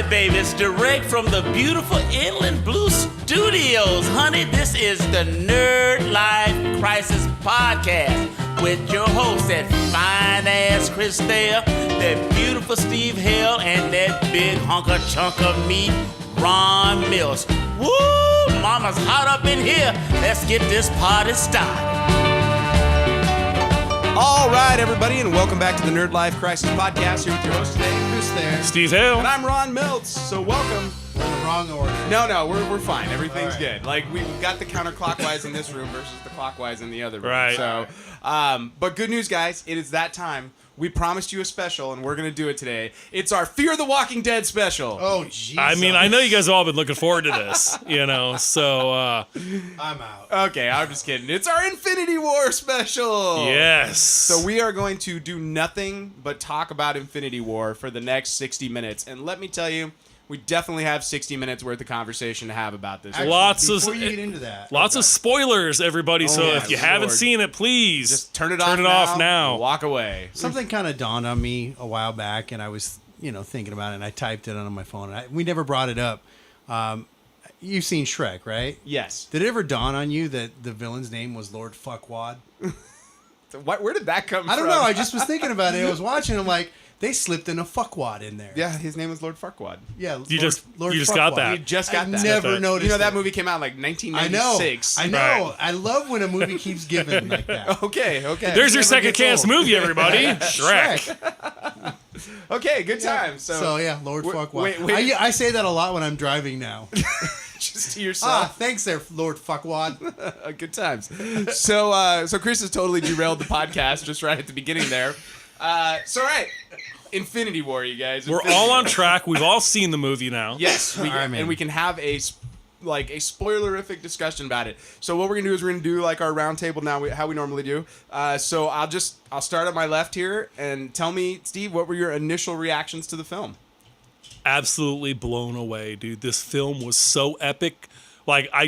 babies, direct from the beautiful Inland Blue Studios. Honey, this is the Nerdlife Crisis Podcast with your host, that fine-ass Chris Thayer, that beautiful Steve Hale, and that big hunker chunk of meat, Ron Milts. Woo! Mama's hot up in here. Let's get this party started. All right, everybody, and welcome back to the Nerdlife Crisis Podcast. Here with your host today, Chris Thayer, Steve Hale, and I'm Ron Milts. So welcome. We're in the wrong order. No, we're fine. Everything's good. Like, we've got the counterclockwise in this room versus the clockwise in the other room. Right. So, but good news, guys. It is that time. We promised you a special, and we're going to do it today. It's our Fear the Walking Dead special. Oh, jeez. I mean, I know you guys have all been looking forward to this, so... I'm out. Okay, I'm just kidding. It's our Infinity War special. Yes. So we are going to do nothing but talk about Infinity War for the next 60 minutes. And let me tell you, we definitely have 60 minutes worth of conversation to have about this. Actually, before you get into that. Lots of spoilers, everybody, so yeah, if you haven't seen it, please just turn it off now. Walk away. Something kind of dawned on me a while back, and I was, thinking about it, and I typed it on my phone. And we never brought it up. You've seen Shrek, right? Yes. Did it ever dawn on you that the villain's name was Lord Fuckwad? Where did that come from? I don't know. I just was thinking about it. I was watching. I'm like, they slipped in a fuckwad in there. Yeah, his name was Lord Farquaad. Yeah, You just got that. You just got I've that. never noticed. You know that it. movie came out in like 1996. I know. Right. I love when a movie keeps giving like that. Okay. There's your Never second gets chance old. movie, everybody. Shrek. Okay, good time. So yeah, Lord Fuckwad. wait. I say that a lot when I'm driving now. Just to yourself. Thanks there, Lord Fuckwad. Good times. So Chris has totally derailed the podcast just right at the beginning there. So right, Infinity War, you guys. We're all on track. We've all seen the movie now. Yes, man. and we can have a spoilerific discussion about it. So what we're gonna do is we're gonna do like our round table now, how we normally do. So I'll start at my left here and tell me, Steve, what were your initial reactions to the film? Absolutely blown away, dude. This film was so epic. Like, I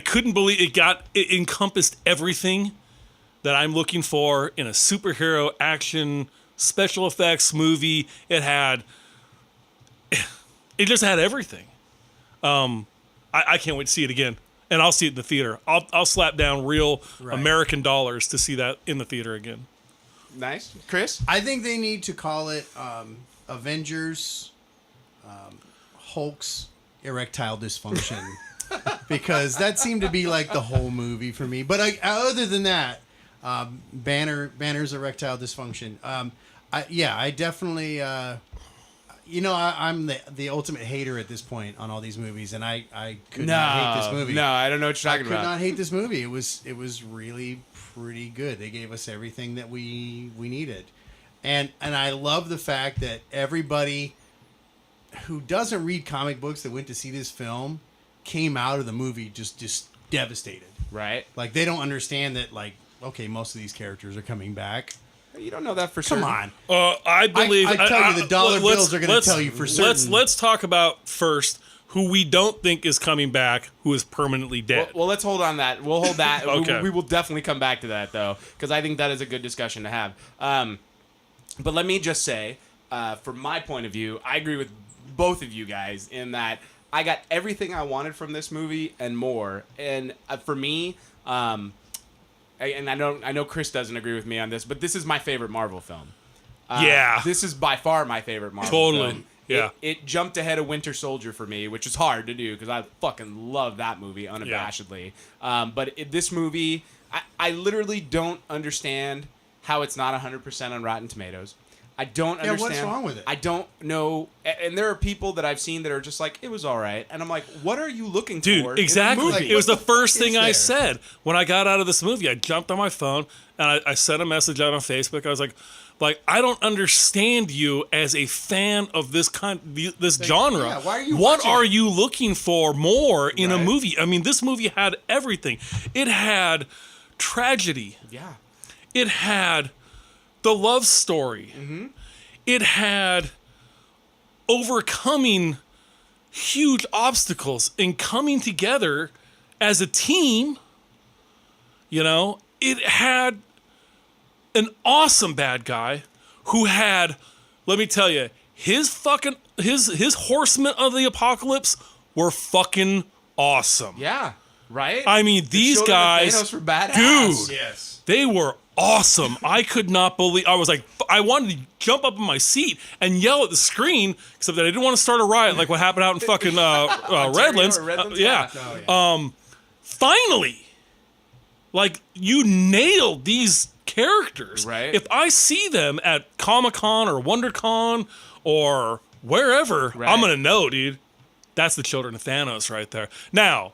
couldn't believe it encompassed everything that I'm looking for in a superhero action special effects movie. It just had everything. I can't wait to see it again, and I'll see it in the theater. I'll slap down real American dollars to see that in the theater again. Nice, Chris. I think they need to call it Avengers, Hulk's erectile dysfunction, because that seemed to be like the whole movie for me. But other than that, Banner's erectile dysfunction. I definitely. I'm the ultimate hater at this point on all these movies, and I could not hate this movie. No, I don't know what you're talking about. I could not hate this movie. It was really pretty good. They gave us everything that we needed, and I love the fact that everybody who doesn't read comic books that went to see this film came out of the movie just devastated. Right. Like, they don't understand that, like, okay, most of these characters are coming back. You don't know that for sure. Come on. I believe. I tell you, the dollar bills are going to tell you for certain. Let's talk about first who we don't think is coming back, who is permanently dead. Well, let's hold on that. We'll hold that. Okay. We will definitely come back to that, though, because I think that is a good discussion to have. But let me just say, from my point of view, I agree with both of you guys in that I got everything I wanted from this movie and more. And for me, and I know Chris doesn't agree with me on this, but this is my favorite Marvel film. Yeah. This is by far my favorite Marvel Totally. film. Yeah. It jumped ahead of Winter Soldier for me, which is hard to do because I fucking love that movie unabashedly. Yeah. But this movie, I literally don't understand how it's not 100% on Rotten Tomatoes. I don't understand. What's wrong with it? I don't know. And there are people that I've seen that are just like, it was all right. And I'm like, what are you looking for? Dude, exactly. In a movie? It was the first thing I there? said when I got out of this movie. I jumped on my phone and I sent a message out on Facebook. I was like, I don't understand you as a fan of this genre. Yeah, why are you what watching are it? you looking for more in a Right. movie? I mean, this movie had everything. It had tragedy. Yeah. It had the love story. Mm-hmm. It had overcoming huge obstacles and coming together as a team. You know, it had an awesome bad guy who had, let me tell you, his horsemen of the apocalypse were fucking awesome. Yeah. Right? I mean, these guys, Thanos were badass. dude, Yes. they were awesome. I could not believe. I was like, I wanted to jump up in my seat and yell at the screen, except that I didn't want to start a riot like what happened out in fucking Redlands. Yeah. Oh, yeah. Finally, like, you nailed these characters. Right. If I see them at Comic-Con or WonderCon or wherever, Right. I'm gonna know, dude. That's the children of Thanos right there. Now,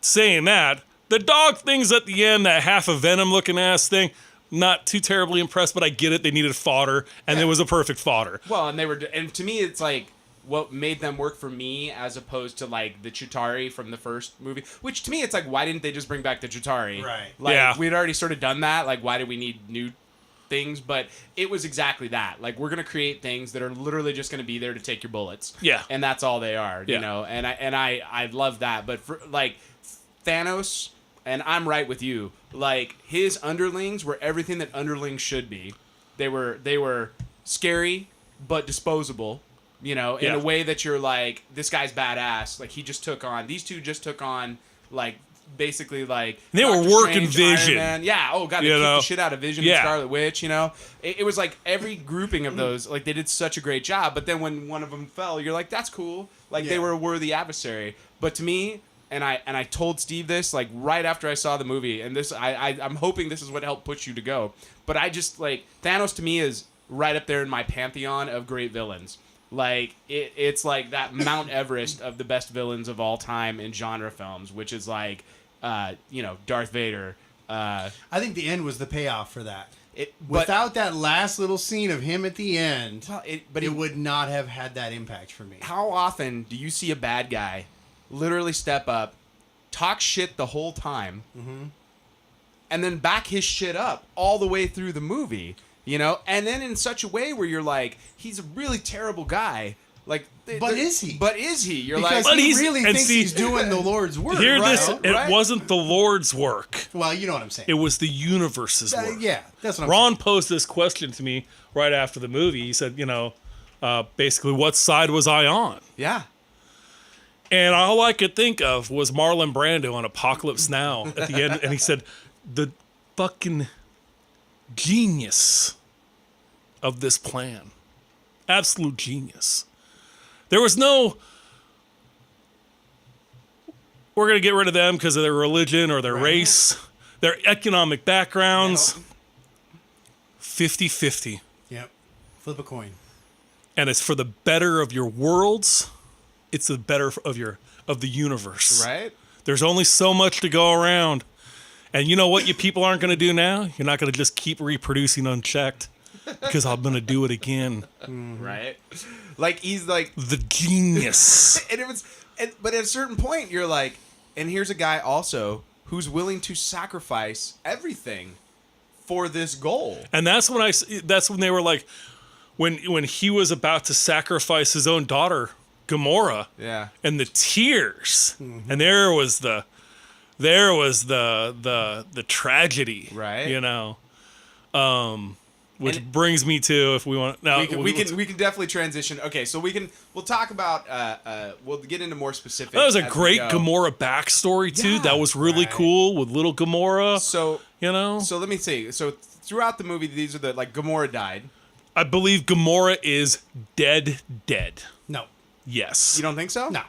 saying that, the dog things at the end, that half a Venom looking ass thing, not too terribly impressed, but I get it. They needed fodder, and it was a perfect fodder. Well, and to me, it's like what made them work for me as opposed to like the Chitauri from the first movie. Which to me, it's like, why didn't they just bring back the Chitauri? Right. Like, Yeah. we'd already sort of done that. Like, why do we need new things? But it was exactly that. Like, we're gonna create things that are literally just gonna be there to take your bullets. Yeah. And that's all they are. Yeah. You know. And I love that. But for like Thanos. And I'm right with you. Like, his underlings were everything that underlings should be. They were scary but disposable, you know, in Yeah. a way that you're like, this guy's badass. Like, these two just took on, like, basically, like, They were Doctor working Strange, Iron Vision. Man. Yeah, oh god, they You kicked know? the shit out of Vision Yeah. and Scarlet Witch, you know. It was like every grouping of those, like, they did such a great job. But then when one of them fell, you're like, that's cool. Like, they Yeah. were a worthy adversary. But to me, and I told Steve this like right after I saw the movie, and this I'm hoping this is what helped push you to go. But I just like Thanos to me is right up there in my pantheon of great villains. Like it's like that Mount Everest of the best villains of all time in genre films, which is like Darth Vader. I think the end was the payoff for that. But Without that last little scene of him at the end, it would not have had that impact for me. how often do you see a bad guy literally step up, talk shit the whole time, and then back his shit up all the way through the movie, you know? And then in such a way where you're like, he's a really terrible guy. Like, But is he? But is he? You're Because like, But he he's- really and thinks see- he's doing the Lord's work. Hear right? this, right? it wasn't the Lord's work. Well, you know what I'm saying. It was the universe's work. Yeah, that's what I'm Ron posed this question to me right after the movie. He said, basically, what side was I on? yeah. And all I could think of was Marlon Brando on Apocalypse Now at the end. And he said, the fucking genius of this plan. Absolute genius. There was no, we're going to get rid of them because of their religion or their race, their economic backgrounds. 50-50. Yep. Flip a coin. And it's for the better of your worlds. It's the better of the universe. Right? There's only so much to go around. And you know what you people aren't going to do now? You're not going to just keep reproducing unchecked because I'm going to do it again. Right? Like, he's like, The genius. and it was, but at a certain point, you're like, and here's a guy also who's willing to sacrifice everything for this goal. And that's when they were like, when he was about to sacrifice his own daughter, Gamora, Yeah. and the tears, and there was the tragedy, Right. You know, which And- brings me to, if we want now, We can definitely transition. Okay, so we'll talk about we'll get into more specifics. That was a as we great go. Gamora backstory too. Yeah, That was really right. cool with little Gamora. So So let me see. So throughout the movie, these are the like Gamora died. I believe Gamora is dead. No. Yes. You don't think so? No.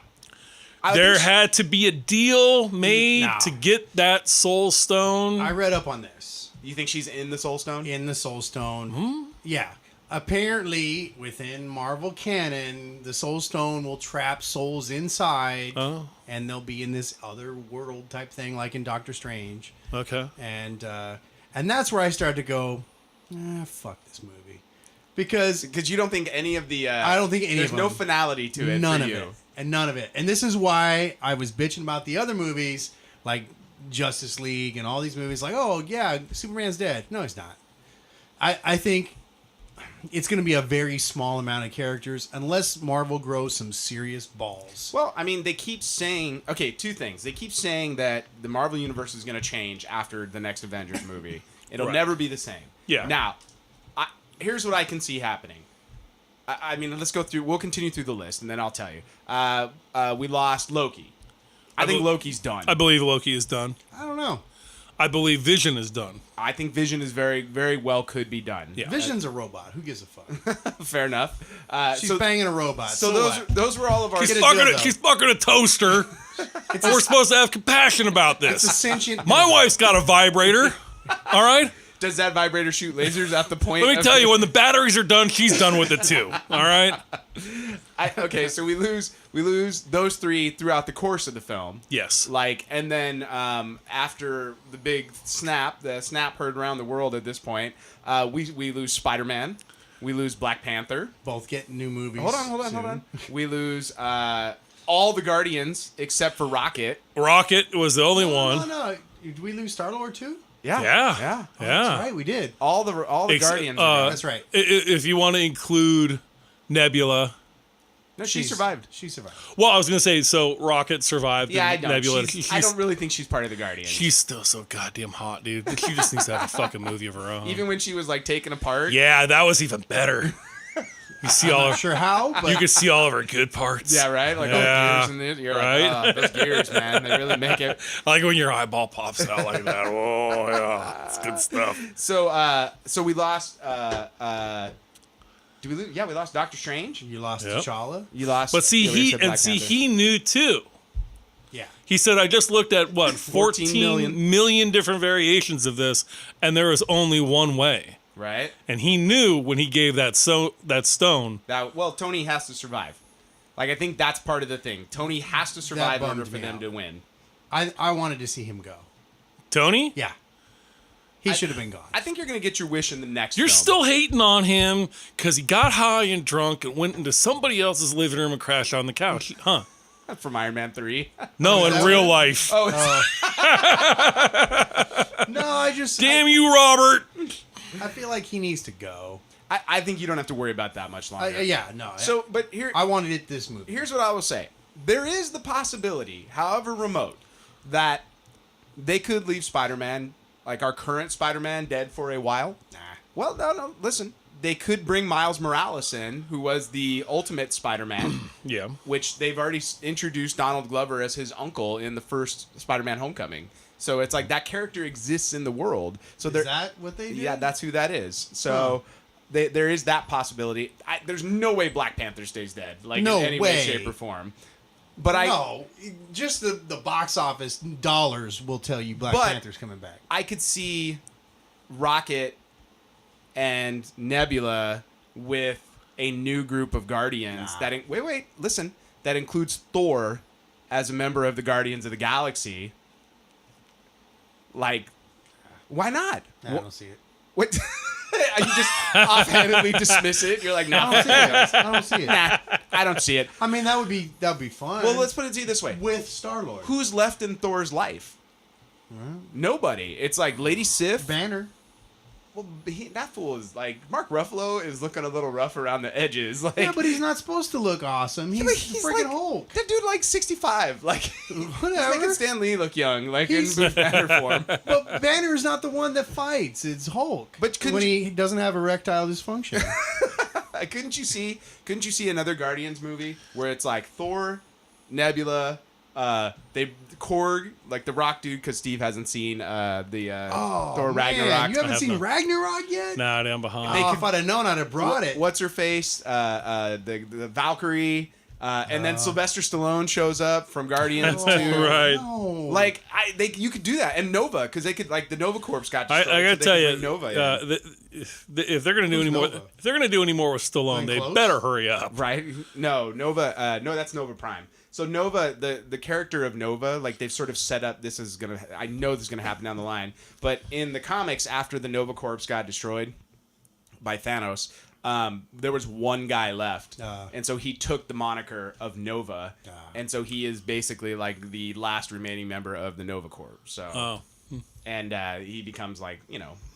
There had to be a deal made No. to get that Soul Stone. I read up on this. You think she's in the Soul Stone? In the Soul Stone. Yeah. Apparently, within Marvel canon, the Soul Stone will trap souls inside, and they'll be in this other world type thing, like in Doctor Strange. Okay. And that's where I started to go, fuck this movie. Because you don't think any of the I don't think any there's of no them. finality to it. none for of you. it. And none of it. And this is why I was bitching about the other movies, like Justice League and all these movies, like, oh, yeah, Superman's dead. No, he's not. I think it's going to be a very small amount of characters unless Marvel grows some serious balls. Well, I mean, they keep saying two things. They keep saying that the Marvel universe is going to change after the next Avengers movie. It'll Right. never be the same. Yeah. Now, here's what I can see happening. I mean, let's go through. We'll continue through the list, and then I'll tell you. We lost Loki. I think Loki's done. I believe Loki is done. I don't know. I believe Vision is done. I think Vision is very, very well could be done. Yeah. Vision's a robot. Who gives a fuck? Fair enough. She's banging a robot. So what? those were all of our. She's Get a fucking dildo. she's fucking a toaster. We're supposed to have compassion about It's a this. sentient. My wife's got a vibrator. All right? Does that vibrator shoot lasers at the point? Let me tell you, when the batteries are done, she's done with it too. All right? Okay, so we lose those three throughout the course of the film. Yes. And then after the big snap, the snap heard around the world at this point, we lose Spider-Man, we lose Black Panther. Both getting new movies. Hold on. We lose all the Guardians except for Rocket. Rocket was the only one. No. Did we lose Star-Lord too? Yeah. That's right, we did. All the Guardians. are gone. That's right. If you want to include Nebula. No, she survived. She survived. Well, I was going to say, so Rocket survived. Yeah, I and don't. Nebula. I don't really think she's part of the Guardians. She's still so goddamn hot, dude. She just needs to have a fucking movie of her own. Even when she was like taken apart. Yeah, that was even better. You see all of Sure how, but you can see all of her good parts. Yeah, right. Like Yeah. all the gears in it. You're Right? like, oh, those gears, man. They really make it. I like when your eyeball pops out like that. Oh yeah, it's good stuff. So we lost. Did we lose? Yeah, we lost Doctor Strange. you lost Yep. T'Challa. You lost. But see, yeah, we said Black Panther. he knew too. Yeah. He said, "I just looked at 14 million different variations of this, and there is only one way." Right. And he knew when he gave that stone. Tony has to survive. Like, I think that's part of the thing. Tony has to survive in order bummed for me them out. to win. I wanted to see him go. Tony, Yeah. He should have been gone. I think you're going to get your wish in the next you're film. still hating on him because he got high and drunk and went into somebody else's living room and crashed on the couch, huh? From Iron Man 3. No, is in that real what- life. Oh, No, I just. Damn you, Robert! I feel like he needs to go. I think you don't have to worry about that much longer. Yeah, no. So, but here, I wanted it this movie. here's what I will say. There is the possibility, however remote, that they could leave Spider-Man, like our current Spider-Man, dead for a while. Nah. Well, no, listen. They could bring Miles Morales in, who was the ultimate Spider-Man, Yeah. which they've already introduced Donald Glover as his uncle in the first Spider-Man Homecoming. So it's like that character exists in the world. So Is that what they did? yeah, that's who that is. So there is that possibility. There's no way Black Panther stays dead, like No in any way, way. shape, or form. But No, just the box office dollars will tell you Black But- Panther's coming back. I could see Rocket and Nebula with a new group of Guardians. Nah. Listen. That includes Thor as a member of the Guardians of the Galaxy. Like, why not? Nah, I don't see it. What? You just offhandedly dismiss it. You're like, no, I don't see it. I don't see it. nah, I don't see it. I mean, that would be fun. Well, let's put it to you this way: with Star-Lord. who's left in Thor's life? Nobody. It's like Lady Sif. Banner. Well, that fool is like Mark Ruffalo is looking a little rough around the edges. Like, Yeah, but he's not supposed to look awesome. He's, freaking like Hulk. that dude, like 65. Like, he's Whatever. making Stan Lee look young, like He's- in Bruce Banner form. But Banner's not the one that fights. It's Hulk. But couldn't when you- he doesn't have erectile dysfunction. Couldn't you see another Guardians movie where it's like Thor, Nebula, Korg, like the Rock dude, because Steve hasn't seen Thor Ragnarok. You haven't have seen no- Ragnarok yet? Nah, I'm behind. Oh, if I'd have known, I'd have brought it. What's her face? The Valkyrie, and then Sylvester Stallone shows up from Guardians Oh, too. Right. No. Like you could do that, and Nova, because they could, like, the Nova Corps got I destroyed. gotta so tell they you, could bring Nova in. if they're gonna do Who's any more, Nova? if they're gonna do any more with Stallone, Glenn they Close? better hurry up. Right? No, Nova. No, that's Nova Prime. So Nova, the character of Nova, like, they've sort of set up. I know this is gonna happen down the line. But in the comics, after the Nova Corps got destroyed by Thanos, there was one guy left, and so he took the moniker of Nova, and so he is basically like the last remaining member of the Nova Corps. So, And he becomes like,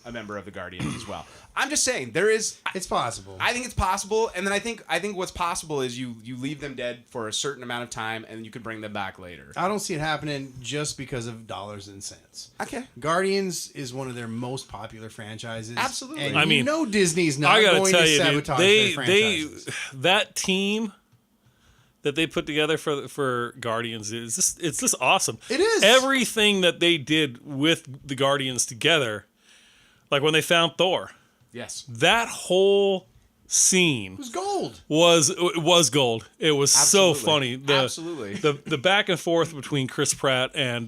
a member of the Guardians as well. I'm just saying there is. It's possible. I think it's possible, and then I think what's possible is you leave them dead for a certain amount of time, and you could bring them back later. I don't see it happening just because of dollars and cents. Okay. Guardians is one of their most popular franchises. Absolutely. And I mean, Disney's not I gotta going tell to you, dude, sabotage their franchises. that team that they put together for Guardians it's just awesome. It is. Everything that they did with the Guardians together, like when they found Thor, Yes. that whole scene It was gold. was gold. It was so funny. Absolutely. The back and forth between Chris Pratt and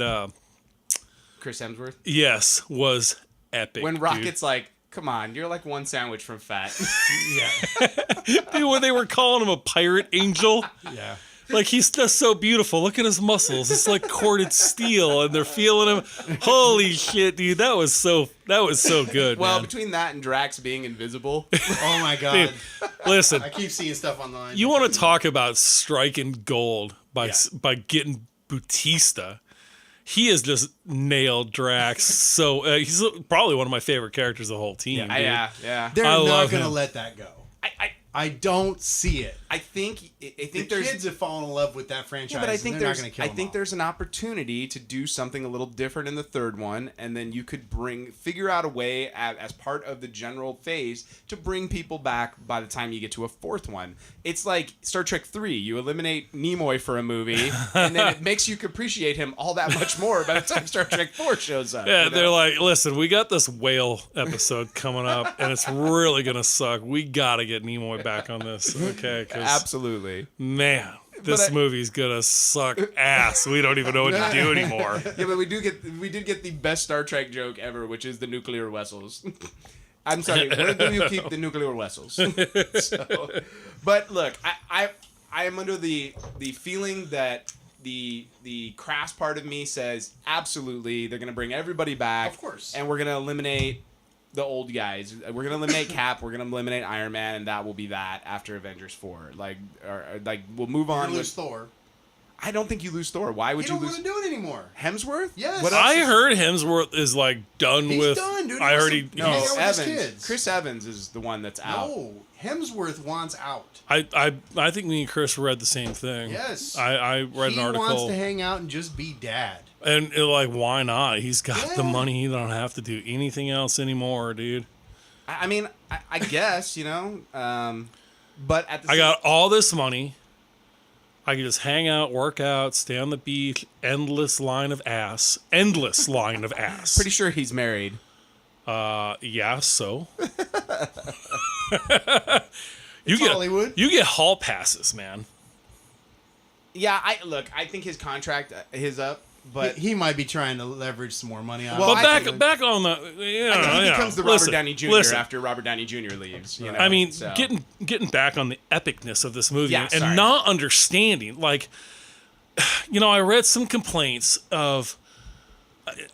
Chris Hemsworth. yes was epic. When dude. Rocket's like, "Come on, you're like one sandwich from fat." Dude, when they were calling him a pirate angel. Yeah. Like, he's just so beautiful. Look at his muscles. It's like corded steel, and they're feeling him. Holy shit, dude. That was so good, Well, man. between that and Drax being invisible, Oh my god. Listen, I keep seeing stuff online. you want to talk about striking gold by Yeah. by getting Bautista. He has just nailed Drax. So he's probably one of my favorite characters of the whole team. dude. yeah. They're I not love going to him. let that go. I I don't see it. I think The there's kids have fallen in love with that franchise. Yeah, but I think and they're not there's going to kill I them think all. there's an opportunity to do something a little different in the third one, and then you could figure out a way as part of the general phase to bring people back by the time you get to a fourth one. It's like Star Trek 3. You eliminate Nimoy for a movie, and then it makes you appreciate him all that much more by the time Star Trek 4 shows up. Yeah, you know? they're like, listen, we got this whale episode coming up, and it's really going to suck. We got to get Nimoy back on this, okay? 'Cause, Absolutely. man, this movie's going to suck ass. We don't even know what to do anymore. Yeah, but we did get the best Star Trek joke ever, which is the nuclear vessels. I'm sorry, where do you keep the nuclear vessels? But look, I am under the feeling that the crass part of me says absolutely they're gonna bring everybody back, Of course. and we're gonna eliminate the old guys. We're gonna eliminate Cap. We're gonna eliminate Iron Man, and that will be that after Avengers 4. Like we'll move You're on. gonna With, lose Thor. I don't think you lose Thor. Why would You you don't lose want to do it anymore. Hemsworth? Yes. What else I is- heard Hemsworth is like done He's with. done, dude. I heard he. No. Hang out with his Evans. kids. Chris Evans is the one that's out. No, Hemsworth wants out. I think me and Chris read the same thing. Yes. I read He an article. wants to hang out and just be dad. And like, why not? He's got the Yeah. money. He don't have to do anything else anymore, dude. I mean, I guess, but at the I got all this money. I can just hang out, work out, stay on the beach. Endless line of ass. Endless line of ass. pretty sure he's married. Yeah, so. It's Hollywood. You get hall passes, man. Yeah, I think his contract is up, but He might be trying to leverage some more money on Well, it. But back on the. he becomes the Robert listen, Downey Jr. listen. after Robert Downey Jr. leaves. I mean, so. getting back on the epicness of this movie Yeah, and sorry. not understanding, like, I read some complaints of.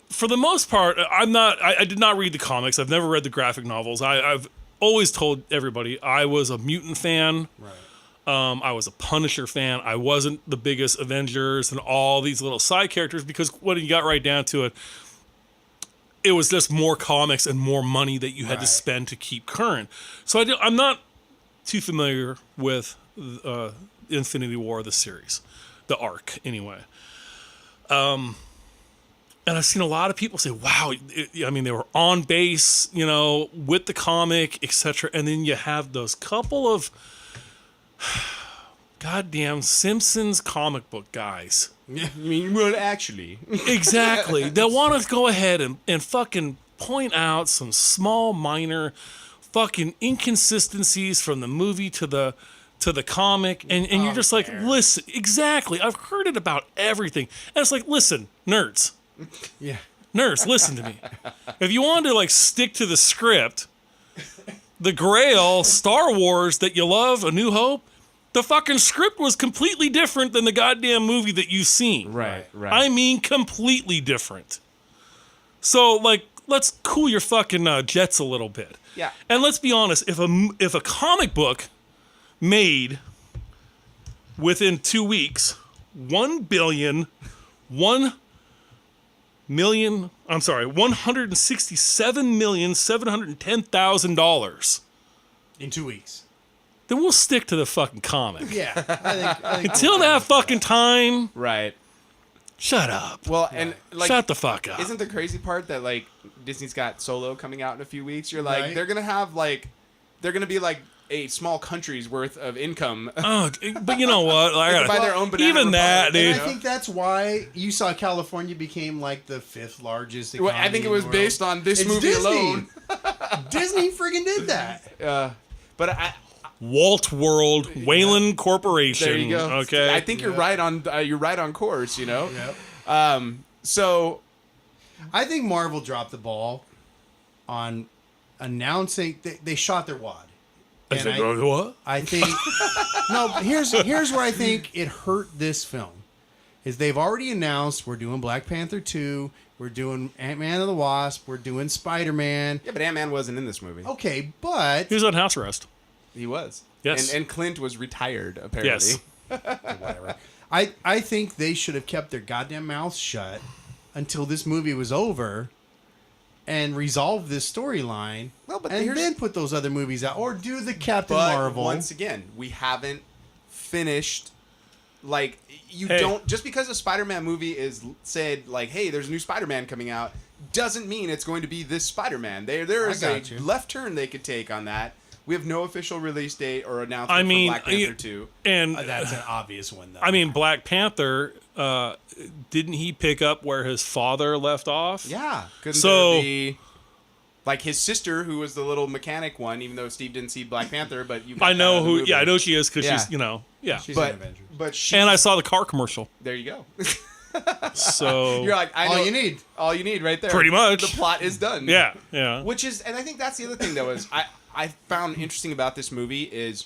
For the most part, I did not read the comics. I've never read the graphic novels. I've always told everybody I was a mutant fan. Right. I was a Punisher fan. I wasn't the biggest Avengers and all these little side characters because when you got right down to it, it was just more comics and more money that you had to Right. spend to keep current. So I'm not too familiar with Infinity War, the series, the arc anyway. And I've seen a lot of people say, wow, they were on base, with the comic, etc. And then you have those couple of goddamn Simpsons comic book guys. I mean, well, actually, Exactly. They want to go ahead and fucking point out some small, minor fucking inconsistencies from the movie to the comic. And you're just like, listen, exactly. I've heard it about everything. And it's like, listen, nerds. Yeah. Nerds, listen to me. If you wanted to stick to the script, the Grail, Star Wars that you love, A New Hope, the fucking script was completely different than the goddamn movie that you've seen. right. I mean, completely different. So, let's cool your fucking jets a little bit. Yeah. And let's be honest, if a comic book made within 2 weeks $1 billion, $167,710,000. In 2 weeks. Then we'll stick to the fucking comic. Yeah. I think Until that fucking time, Right. shut up. Well, and like, Shut the fuck up. isn't the crazy part that like Disney's got Solo coming out in a few weeks? You're like, Right. they're gonna be like a small country's worth of income. Oh, but you know what? I They can gotta, buy their own banana even that, republic, dude. And I think that's why you saw California became like the 5th largest economy. Well, I think it was in the world. based on this It's movie Disney. alone. Disney friggin' did that. But Walt World, Wayland Corporation. there you go. Okay. I think you're right on course. You know. Yep. So I think Marvel dropped the ball on announcing they shot their wad. I And said, what? I think no. Here's where I think it hurt this film is they've already announced we're doing Black Panther 2, we're doing Ant-Man and the Wasp, we're doing Spider-Man. yeah, but Ant-Man wasn't in this movie. Okay, but He was on house arrest. He was. Yes. And Clint was retired apparently. Yes. whatever. I think they should have kept their goddamn mouths shut until this movie was over and resolve this storyline. Well, but and here's- then put those other movies out or do the Captain But Marvel. once again, we haven't finished. Like you Hey. don't just because a Spider-Man movie is said like, hey, there's a new Spider-Man coming out, doesn't mean it's going to be this Spider-Man. There is a got you. left turn they could take on that. We have no official release date or announcement I mean, for Black Panther 2. And That's an obvious one, though. I mean, Black Panther, didn't he pick up where his father left off? Yeah. Couldn't So- there be like his sister, who was the little mechanic one, even though Steve didn't see Black Panther, but you got I that know in the who. movie. Yeah, I know she is because Yeah. she's, yeah. She's But an Avenger. but she, And I saw the car commercial. there you go. So You're like, I know All you need. all you need right there. Pretty much. The plot is done. yeah. Which is, and I think that's the other thing though is I found interesting about this movie is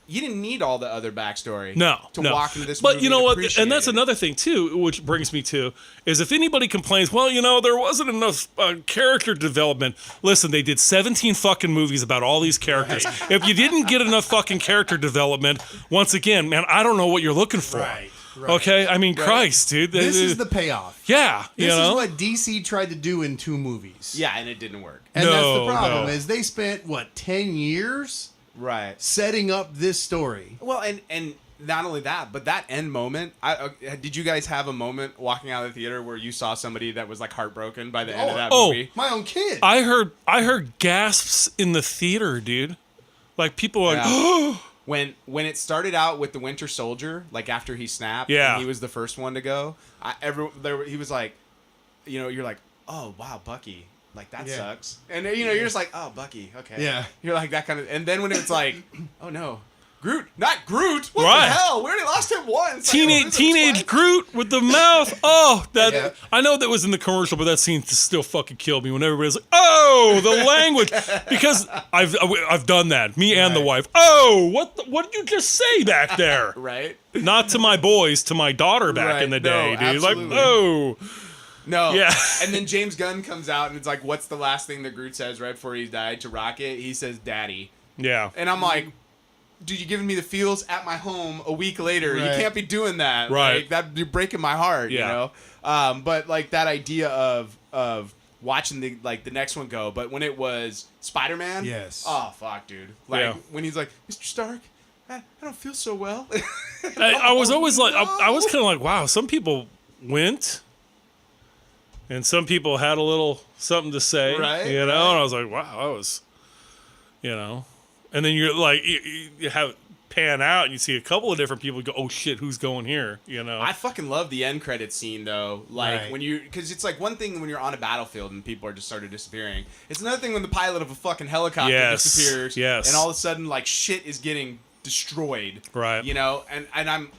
you didn't need all the other backstory. No, to no. walk into this But movie. you know and what? appreciate And that's it. another thing too, which brings me to is if anybody complains, well, there wasn't enough character development. Listen, they did 17 fucking movies about all these characters. If you didn't get enough fucking character development, once again, man, I don't know what you're looking for. Right. Okay, I mean, Christ, dude. This is the payoff. yeah. This you know? is what DC tried to do in 2 movies. Yeah, and it didn't work. And that's No, the problem no. is they spent, 10 years Right. setting up this story. Well, and not only that, but that end moment. Did you guys have a moment walking out of the theater where you saw somebody that was like heartbroken by the end of that movie? My own kid. I heard gasps in the theater, dude. Like people were like, Yeah. When it started out with the Winter Soldier, like after he snapped, Yeah. and he was the first one to go. He was like, you're like, oh wow, Bucky, like that Yeah. sucks, and you're just like, oh Bucky, okay, Yeah. you're like that kind of, and then when it's like, oh no, Groot, not Groot, what Right. the hell? We already lost him once. Like, what is it, teenage twice? Groot with the mouth. Oh, that Yeah. I know that was in the commercial, but that scene still fucking killed me when everybody's like, "Oh, the language," because I've done that. Me and the Right. wife. Oh, what did you just say back there? Right? Not to my boys, to my daughter back Right. in the No, day, dude. absolutely. Like, oh, No. Yeah. And then James Gunn comes out and it's like, what's the last thing that Groot says right before he died to Rocket? He says, "Daddy." yeah. And I'm like, dude, you giving me the feels at my home a week later. You Right. can't be doing that. Right. Like, that'd be breaking my heart, Yeah. you know? But like that idea of watching the next one go. But when it was Spider-Man. Yes. Oh, fuck, dude. Like Yeah. when he's like, Mr. Stark, I don't feel so well. I was always like, I was kind of like, wow, some people went. And some people had a little something to say, Right, you know, right. and I was like, wow, that was, and then you're like, you have it pan out and you see a couple of different people go, oh shit, who's going here, you know? I fucking love the end credit scene though. Like Right. when because it's like one thing when you're on a battlefield and people are just started disappearing. It's another thing when the pilot of a fucking helicopter Yes, disappears. yes. And all of a sudden like shit is getting destroyed. Right. You know, and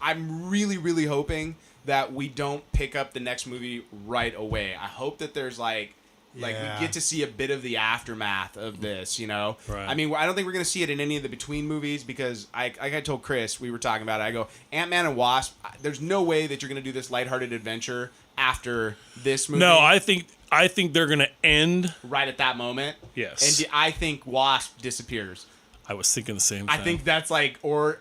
I'm really, really hoping that we don't pick up the next movie right away. I hope that there's like Yeah. we get to see a bit of the aftermath of this, you know? Right. I mean, I don't think we're going to see it in any of the between movies because like I told Chris, we were talking about it, I go, Ant-Man and Wasp, there's no way that you're going to do this lighthearted adventure after this movie. No, I think they're gonna end. right at that moment. Yes. And I think Wasp disappears. I was thinking the same thing. I think that's like, or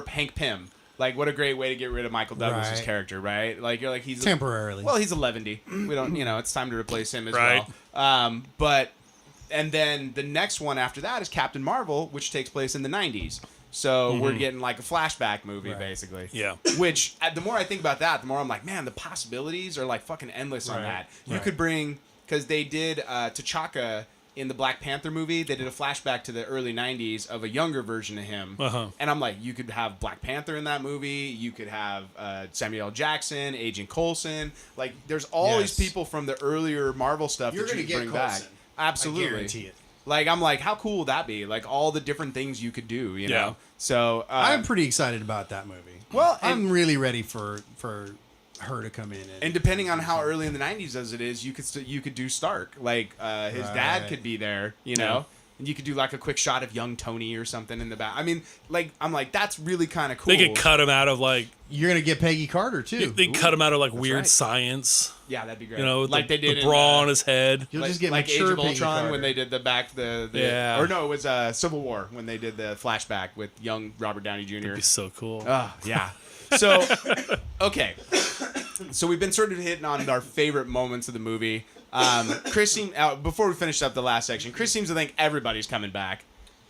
Hank Pym. Like, what a great way to get rid of Michael Douglas's Right. character, right? Like, you're like, he's Temporarily. Well, he's a Levendy. We don't, it's time to replace him as Right. well. And then the next one after that is Captain Marvel, which takes place in the 90s. So we're getting like a flashback movie, basically. Yeah. Which, the more I think about that, the more I'm like, man, the possibilities are like fucking endless on Right. that. You Right. could bring, because they did T'Chaka in the Black Panther movie, they did a flashback to the early 90s of a younger version of him. Uh-huh. And I'm like, you could have Black Panther in that movie. You could have Samuel L. Jackson, Agent Coulson. Like, there's all these people from the earlier Marvel stuff You're that you gonna could bring get back. Coulson. Absolutely. I guarantee it. Like, I'm like, how cool would that be? Like, all the different things you could do, you know? So, I'm pretty excited about that movie. Well, I'm really ready for her to come in. and depending on how early in the 90s as it is, you could do Stark. Like, his dad Right. could be there, you know? And you could do, like, a quick shot of young Tony or something in the back. I mean, like, I'm like, that's really kind of cool. They could cut him out of like You're gonna get Peggy Carter too. they cut him out of like weird right. science. Yeah, that'd be great. You know, with like the, they did the in, bra on his head. You'll like, just get like Age mature of Peggy Ultron Carter. when they did the Yeah. or no, it was Civil War when they did the flashback with young Robert Downey Jr. It'd be so cool. Oh, yeah. So, okay. So we've been sort of hitting on our favorite moments of the movie. Chris seemed, before we finish up the last section, Chris seems to think everybody's coming back.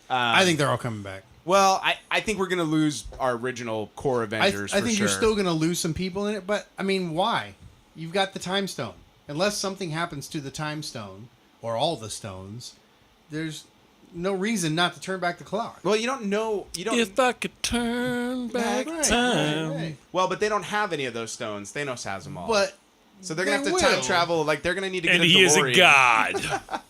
I think they're all coming back. Well, I think we're going to lose our original core Avengers I think for you're sure. still gonna lose some people in it, but I mean, why? You've got the time stone. Unless something happens to the time stone or all the stones, there's no reason not to turn back the clock. Well, you don't know. You don't. If I could turn back Right, time. right. Well, but they don't have any of those stones. Thanos has them all. But so they're going to they have to time will. travel. Like, they're going to need to get And a he is a DeLorean. god.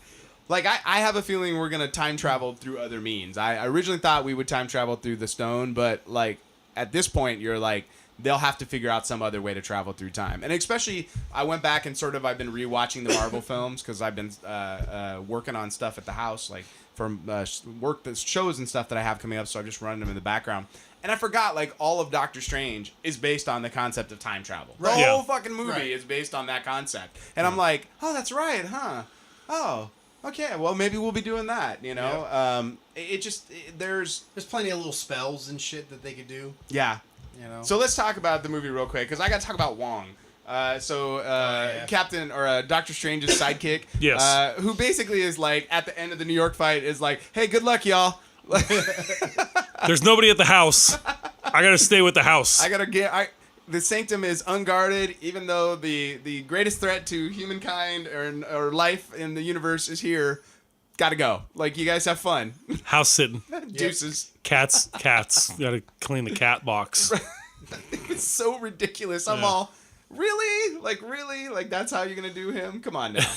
Like, I have a feeling we're going to time travel through other means. I originally thought we would time travel through the stone, but, like, at this point, you're like, they'll have to figure out some other way to travel through time. And especially, I went back and sort of, I've been rewatching the Marvel films because I've been working on stuff at the house, like, from work, the shows and stuff that I have coming up, so I'm just running them in the background. And I forgot, like, all of Doctor Strange is based on the concept of time travel. Right. The whole Yeah. fucking movie Right. is based on that concept. And I'm like, oh, that's right, huh? Oh, okay, well, maybe we'll be doing that, you know? There's... there's plenty of little spells and shit that they could do. Yeah. You know. So let's talk about the movie real quick, because I got to talk about Wong. Yeah. Captain, or Doctor Strange's sidekick, Yes. who basically is like, at the end of the New York fight, is like, hey, good luck, y'all. There's nobody at the house. I gotta stay with the house. The Sanctum is unguarded, even though the greatest threat to humankind or life in the universe is here. Gotta go. Like, you guys have fun. House sitting. Deuces. Cats. Gotta clean the cat box. It's so ridiculous. I'm all, really? Like, that's how you're gonna do him? Come on now.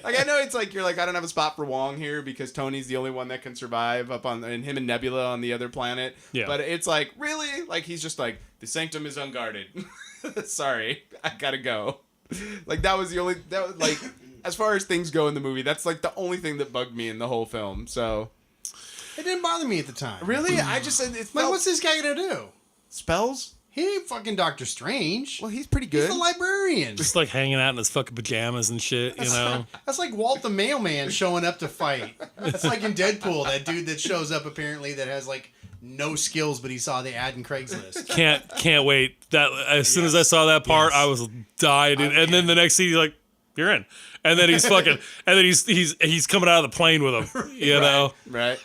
Like, I know it's like, you're like, I don't have a spot for Wong here because Tony's the only one that can survive and him and Nebula on the other planet. Yeah. But it's like, really? Like, he's just like, the Sanctum is unguarded. Sorry, I gotta go. Like, that was like, as far as things go in the movie, that's like the only thing that bugged me in the whole film. So, It didn't bother me at the time. really? I just said, it Like, felt... what's this guy gonna do? Spells? He ain't fucking Doctor Strange. Well, he's pretty He's good. the librarian. Just like hanging out in his fucking pajamas and shit, you know? That's like Walt the Mailman showing up to fight. That's like in Deadpool, that dude that shows up apparently that has like no skills, but he saw the ad in Craigslist. Can't wait. That as soon as I saw that part, Yes. I was dying. And then the next scene, he's like, "You're in." And then he's fucking. And then he's coming out of the plane with him. You know. Right.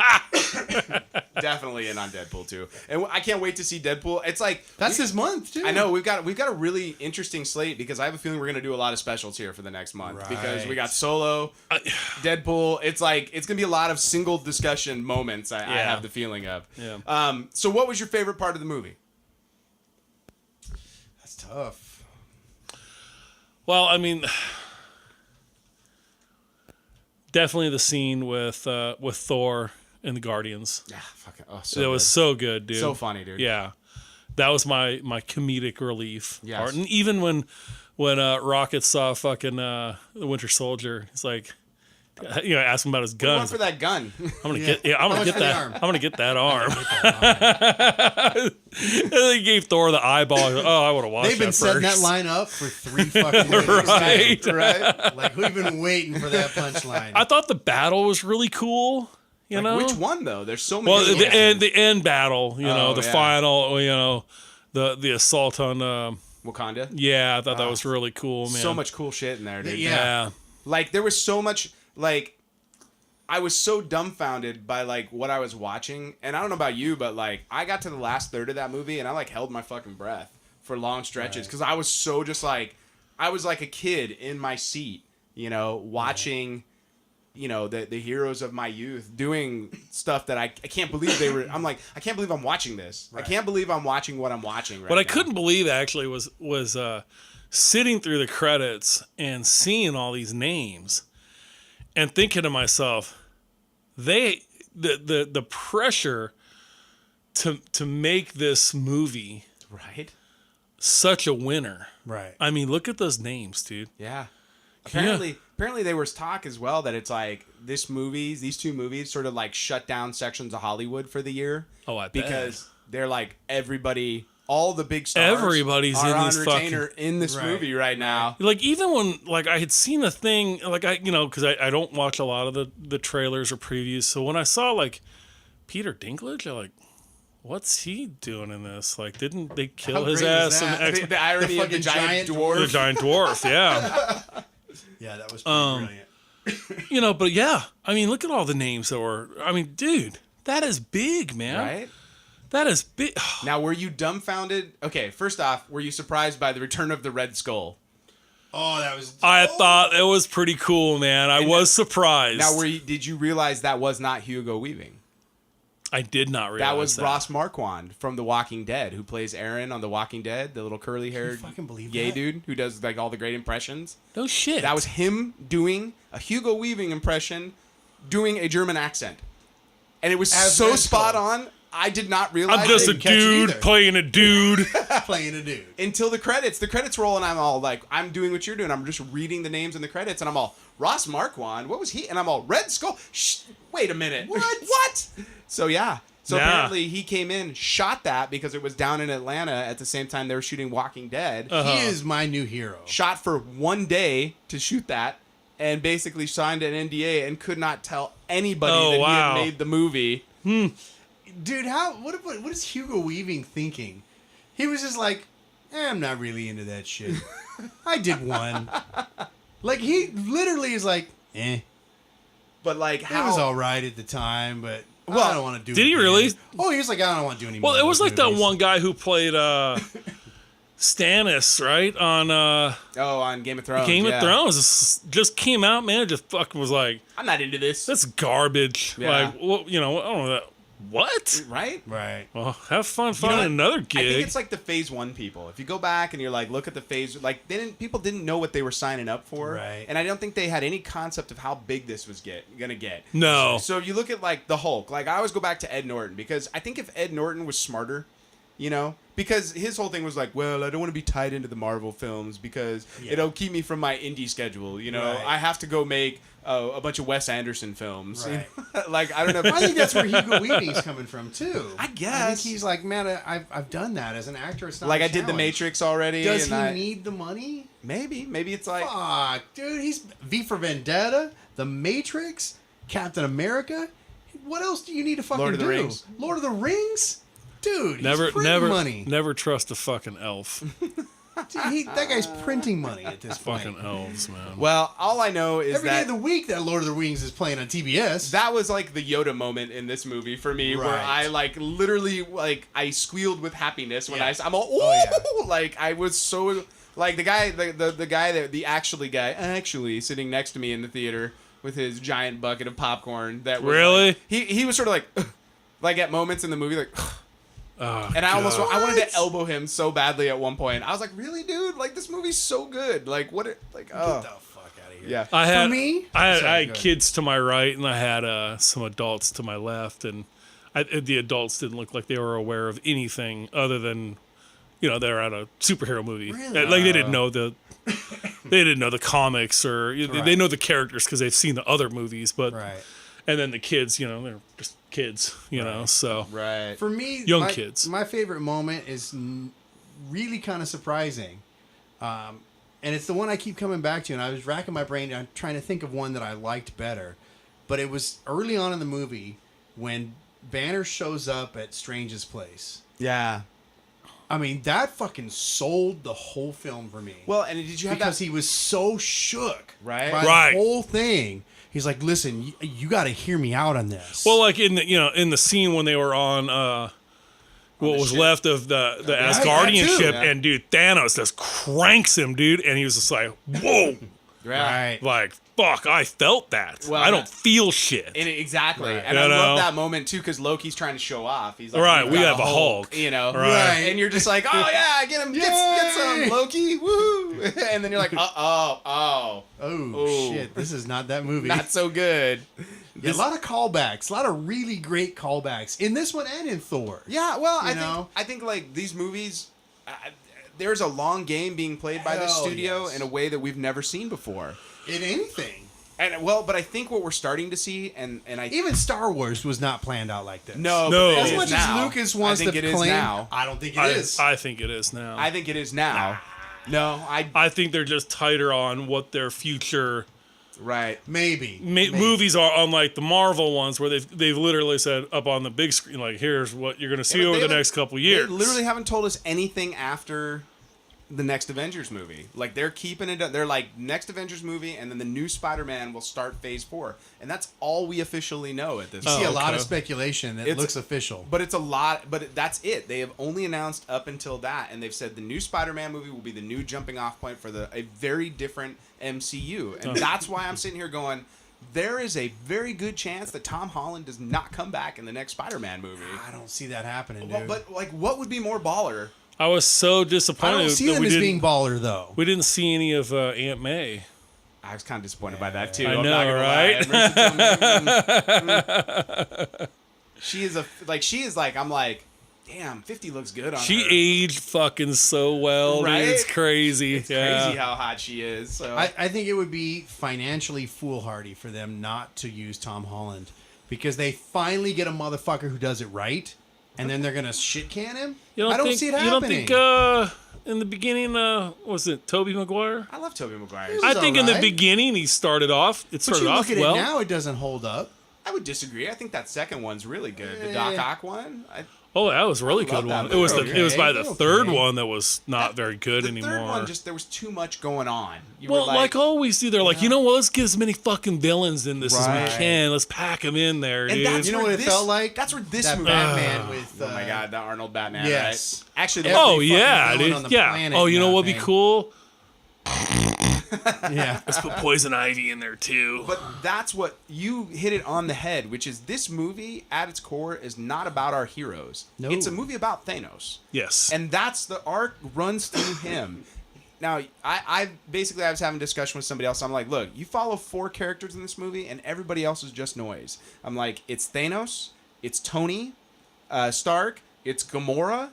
Definitely in on Deadpool too, and I can't wait to see Deadpool. It's like That's his month too. I know we've got a really interesting slate because I have a feeling we're gonna do a lot of specials here for the next month because we Right. got Solo, Deadpool. It's like it's gonna be a lot of single discussion moments. I have the feeling of. Yeah. So what was your favorite part of the movie? That's tough. Well, I mean, definitely the scene with Thor and the Guardians. Yeah, fucking. Oh, so It was so good, dude. so funny, dude. Yeah, that was my comedic relief Yes. part. And even when Rocket saw fucking the Winter Soldier, he's like, ask him about his Going guns. for that gun. I'm gonna I'm gonna much get for the that. arm? I'm gonna get that arm. And they gave Thor the eyeball. Oh, I would have watched. They've been that setting that first. line up for 3 fucking days. Right. Right. Like, we've been waiting for that punchline. I thought the battle was really cool. You Like, know, which one though? There's so many. well, good the end battle. You know, the yeah. final. You know, the assault on. Wakanda. Yeah, I thought that was really cool, man. So much cool shit in there, dude. Yeah. Like there was so much. Like I was so dumbfounded by like what I was watching, and I don't know about you, but like I got to the last third of that movie, and I like held my fucking breath for long stretches because I was so just like I was like a kid in my seat, you know, watching. You know, the heroes of my youth doing stuff that I can't believe they were. I'm like, I can't believe I'm watching this. Right. I can't believe I'm watching what I'm watching right What now. I couldn't believe actually was sitting through the credits and seeing all these names and thinking to myself, the pressure to make this movie right such a winner. Right. I mean, look at those names, dude. Yeah. Apparently there was talk as well that it's like these two movies sort of like shut down sections of Hollywood for the year. Oh, I bet. Because they're like all the big stars Everybody's are in on these retainer in this movie right now. Like even when like I had seen a thing like because I don't watch a lot of the trailers or previews, so when I saw like Peter Dinklage, I'm like, what's he doing in this? Like, didn't they kill his great ass was in that? The irony of the giant dwarf. The giant dwarf, yeah. Yeah, that was pretty brilliant. You know, but yeah, I mean, look at all the names that were. I mean, dude, that is big, man. Right? That is big. Now, were you dumbfounded? Okay, first off, were you surprised by the return of the Red Skull? Oh, that was. I thought it was pretty cool, man. I was surprised. Now, did you realize that was not Hugo Weaving? I did not realize that was Ross Marquand from The Walking Dead, who plays Aaron on The Walking Dead, the little curly-haired gay dude who does like all the great impressions. No shit. That was him doing a Hugo Weaving impression, doing a German accent, and it was so spot on. I did not realize. I'm just a dude playing a dude. Playing a dude. Until the credits roll, and I'm all like, I'm doing what you're doing. I'm just reading the names in the credits, and I'm all, Ross Marquand, what was he? And I'm all, Red Skull. Shh, wait a minute. What? So yeah. Apparently he came in, shot that because it was down in Atlanta at the same time they were shooting Walking Dead. He is my new hero. Shot for one day to shoot that, and basically signed an NDA and could not tell anybody that he had made the movie. Dude, what is Hugo Weaving thinking? He was just like, I'm not really into that shit. I did one. Like, he literally is like, But like, It was all right at the time, but I don't want to do it. Did he really? Oh, he was like, I don't want to do any more. Well, it was like that movies. one guy who played Stannis, right? On on Game of Thrones. Game of Thrones just came out, man. It just fucking was like, I'm not into this. that's garbage. Yeah. Like, well, I don't know that. What? Right? Right. Well, have fun finding another gig. I think it's like the Phase 1 people. If you go back and you're like, look at the Phase, like people didn't know what they were signing up for. Right. And I don't think they had any concept of how big this was gonna get. No. So if you look at like the Hulk, like I always go back to Ed Norton because I think if Ed Norton was smarter, you know, because his whole thing was like, well, I don't want to be tied into the Marvel films because it'll keep me from my indie schedule. You know, I have to go make a bunch of Wes Anderson films. Right. Like, I don't know. I think that's where Hugo Weaving's coming from too. I guess. I think he's like, man, I've done that as an actor. It's not Like a I did The challenge. Matrix already. Does and he need the money? Maybe it's like. Fuck, dude, he's V for Vendetta, The Matrix, Captain America. What else do you need to fucking Lord of the do? Rings. Lord of the Rings? Dude, never, he's printing money. never trust a fucking elf. Dude, that guy's printing money at this point. Fucking elves, man. Well, all I know is Every day that of the week that Lord of the Rings is playing on TBS. that was like the Yoda moment in this movie for me, where Right. I like literally like I squealed with happiness when Yeah. I'm all ooh, like I was so like the guy the actually sitting next to me in the theater with his giant bucket of popcorn that was Really? like, he was sort of like at moments in the movie like. Oh, And I wanted What? to elbow him so badly at one point. I was like, "Really, dude? Like this movie's so good. Like what? Like Get oh the fuck out of here. yeah." I had, For me? I Sorry, had go ahead. kids to my right, and I had some adults to my left, and the adults didn't look like they were aware of anything other than, they're at a superhero movie. Really? Like they didn't know the comics or they know the characters because they've seen the other movies, but Right. and then the kids, they're just kids, so Right. For me, Young kids. My favorite moment is really kind of surprising. And it's the one I keep coming back to. And I was racking my brain trying to think of one that I liked better. but it was early on in the movie when Banner shows up at Strange's place. Yeah. I mean, that fucking sold the whole film for me. Well, and did you have because that? he was so shook Right. by Right. the whole thing. He's like, listen, you got to hear me out on this. Well, like in the scene when they were on what was ship. left of the that Asgardian too. ship, Yeah. and dude, Thanos just cranks him, dude, and he was just like, whoa, right. like fuck, I felt that. Well, I don't feel shit. And exactly. Right. And You I know? love that moment, too, because Loki's trying to show off. He's like, Right, "We've we got have a Hulk." You know? Right. And you're just like, oh, yeah, get him. Get some, Loki. Woo. And then you're like, oh. Oh, shit. This is not that movie. Not so good. Yeah, a lot of callbacks. A lot of really great callbacks. In this one and in Thor. Yeah, well, You know? I think like these movies, there's a long game being played by this Hell studio yes. in a way that we've never seen before. In anything. And well, but I think what we're starting to see, and I Even Star Wars was not planned out like this. no, No. but it As is much now. as Lucas wants I think to it is claim, now. I don't think it is. I think it is now. I think it is now. No, I think they're just tighter on what their future right. Maybe. movies are, unlike the Marvel ones, where they've literally said up on the big screen, like, here's what you're going to see but over they the haven't- next couple years. They literally haven't told us anything after the next Avengers movie. Like they're keeping it. They're like next Avengers movie, and then the new Spider-Man will start Phase 4, and that's all we officially know at this You point. see a lot okay. of speculation that It's- looks official. But it's a lot. But that's it. They have only announced up until that, and they've said the new Spider-Man movie will be the new jumping-off point for a very different MCU, and that's why I'm sitting here going, there is a very good chance that Tom Holland does not come back in the next Spider-Man movie. I don't see that happening, dude. Well, but like, what would be more baller? I was so I disappointed don't see that them we as didn't, being baller, though. we didn't see any of Aunt May. I was kind of disappointed by that too. I I'm know, not gonna right? lie. She is I'm like, damn, 50 looks good on She her. aged fucking so well, Right? dude. It's crazy. It's yeah. crazy how hot she is. So I think it would be financially foolhardy for them not to use Tom Holland because they finally get a motherfucker who does it right, and then they're gonna shit can him. I don't see it happening. You don't think in the beginning, was it Tobey Maguire? I love Tobey Maguire. was I think in the alright. beginning he started off. It But started you off look at well. it now; it doesn't hold up. I would disagree. I think that second one's really good. The Doc Ock one. Oh, that was a really I love good that one. It was movie. it was by the Okay. third one that was not very good the anymore. third one, just there was too much going on. You well, were like always do, they're like, you know what? Let's get as many fucking villains in this as Right. we can. Let's pack them in there, and dude. that's You know where what it this, felt like? That's where this That movie. Batman with. Oh my god, the Arnold Batman. Yes. Right? Actually, Every Oh fucking yeah, villain dude. on the Yeah. planet Oh, you know in what'd be Batman. cool? Yeah. Let's put Poison Ivy in there too. But that's what you hit it on the head, which is this movie at its core is not about our heroes. No. It's a movie about Thanos. Yes. And that's the arc runs through him. Now, I was having a discussion with somebody else. I'm like, look, you follow 4 characters in this movie, and everybody else is just noise. I'm like, it's Thanos, it's Tony Stark, it's Gamora,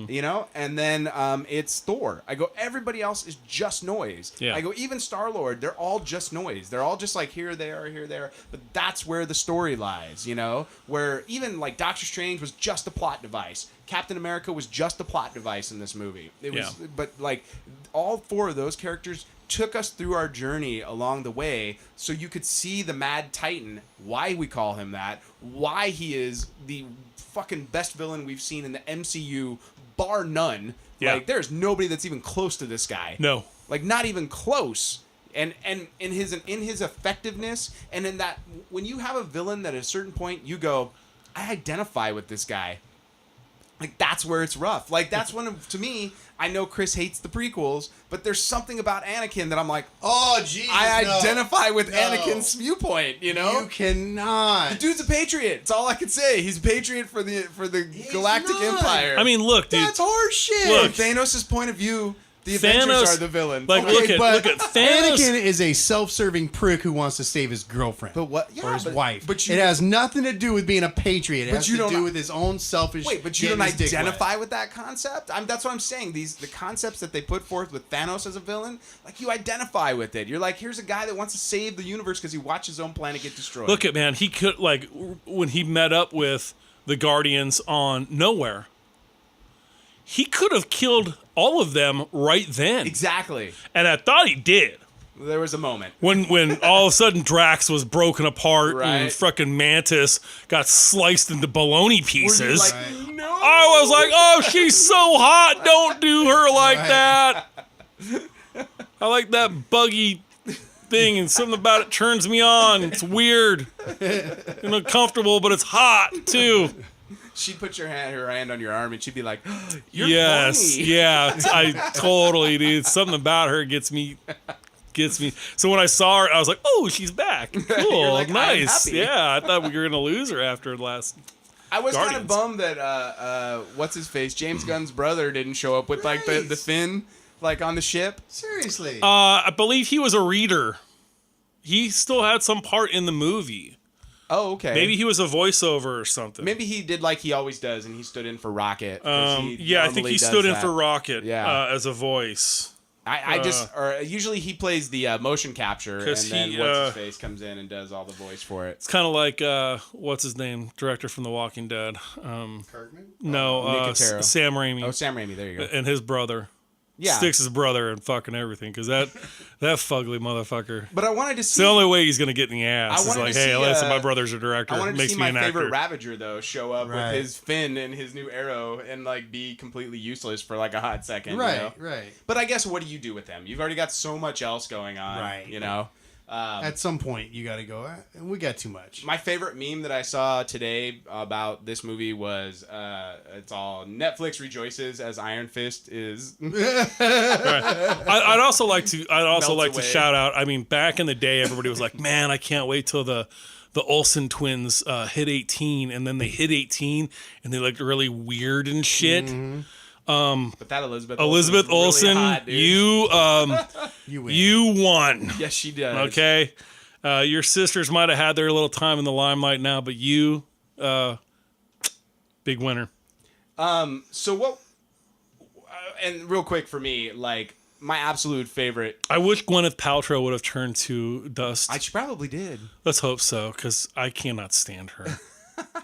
you know, and then it's Thor. I go, everybody else is just noise. Yeah. I go, even Star-Lord, they're all just noise. They're all just like here, there. But that's where the story lies, you know, where even like Doctor Strange was just a plot device. Captain America was just a plot device in this movie. It was, Yeah. but like all 4 of those characters took us through our journey along the way so you could see the Mad Titan, why we call him that, why he is the fucking best villain we've seen in the MCU, bar none. Yeah. Like, there's nobody that's even close to this guy. No. Like, not even close. And in his effectiveness, and in that, when you have a villain that at a certain point you go, I identify with this guy. Like, that's where it's rough. Like, that's when, to me, I know Chris hates the prequels, but there's something about Anakin that I'm like, Oh, Jesus. I no. identify with No. Anakin's viewpoint, you know? You cannot. The dude's a patriot. It's all I can say. He's a patriot for the Galactic not. Empire. I mean, look, dude. That's horseshit. Look. from Thanos' point of view, the Avengers Thanos are the villain. like, Okay, look at Thanos. Anakin is a self-serving prick who wants to save his girlfriend. But what- or yeah, his but- wife. but you- it has nothing to do with being a patriot. It But has you to don't- do with his own selfish. Wait, but you don't getting his dick identify wet. with that concept? That's what I'm saying. The concepts that they put forth with Thanos as a villain, like, you identify with it. You're like, here's a guy that wants to save the universe because he watched his own planet get destroyed. Look at, man, he could, like, when he met up with the Guardians on Nowhere, he could have killed all of them right then. Exactly. And I thought he did. There was a moment. When all of a sudden Drax was broken apart Right. and frickin' Mantis got sliced into bologna pieces. Were you like, no? I was like, oh, she's so hot. Don't do her like that. I like that buggy thing, and something about it turns me on. It's weird and uncomfortable, but it's hot too. She'd put her hand on your arm, and she'd be like, "You're Yes, horny." yeah, I totally, dude. Something about her gets me. So when I saw her, I was like, "Oh, she's back! Cool, like, I'm nice." happy. Yeah, I thought we were gonna lose her after last. I was kind of Guardians. bummed that what's his face, James Gunn's brother, didn't show up with like the fin, like on the ship. Seriously. I believe he was a reader. He still had some part in the movie. Oh, okay. Maybe he was a voiceover or something. Maybe he did like he always does, and he stood in for Rocket. Yeah, I think he stood in for Rocket Yeah. as a voice. Or usually he plays the motion capture, and 'Cause then he, what's his face comes in and does all the voice for it. It's kind of like what's his name, director from The Walking Dead. Kirkman? No, Nicotero. Sam Raimi. Oh, Sam Raimi. There you go. And his brother. Yeah. Sticks his brother and fucking everything, because that fugly motherfucker. But I wanted to It's see. the only way he's gonna get in the ass. I Is wanted like, to hey, see, listen, my brother's a director. I wanted to Makes see me my an favorite actor. Ravager though show up Right. with his fin and his new arrow and like be completely useless for like a hot second. Right, You know? right. But I guess what do you do with them? You've already got so much else going on. Right. You know. At some point, you got to go, we got too much. My favorite meme that I saw today about this movie was it's all Netflix rejoices as Iron Fist is. I'd also like to Melts away. shout out. I mean, back in the day, everybody was like, "Man, I can't wait till the Olsen twins hit 18," and then they hit 18 and they looked really weird and shit. But that Elizabeth Olsen, really hot, dude. You win. you won. Yes, she does. Okay, your sisters might have had their little time in the limelight now, but you, big winner. So what? And real quick for me, like my absolute favorite. I wish Gwyneth Paltrow would have turned to dust. She probably did. Let's hope so, because I cannot stand her.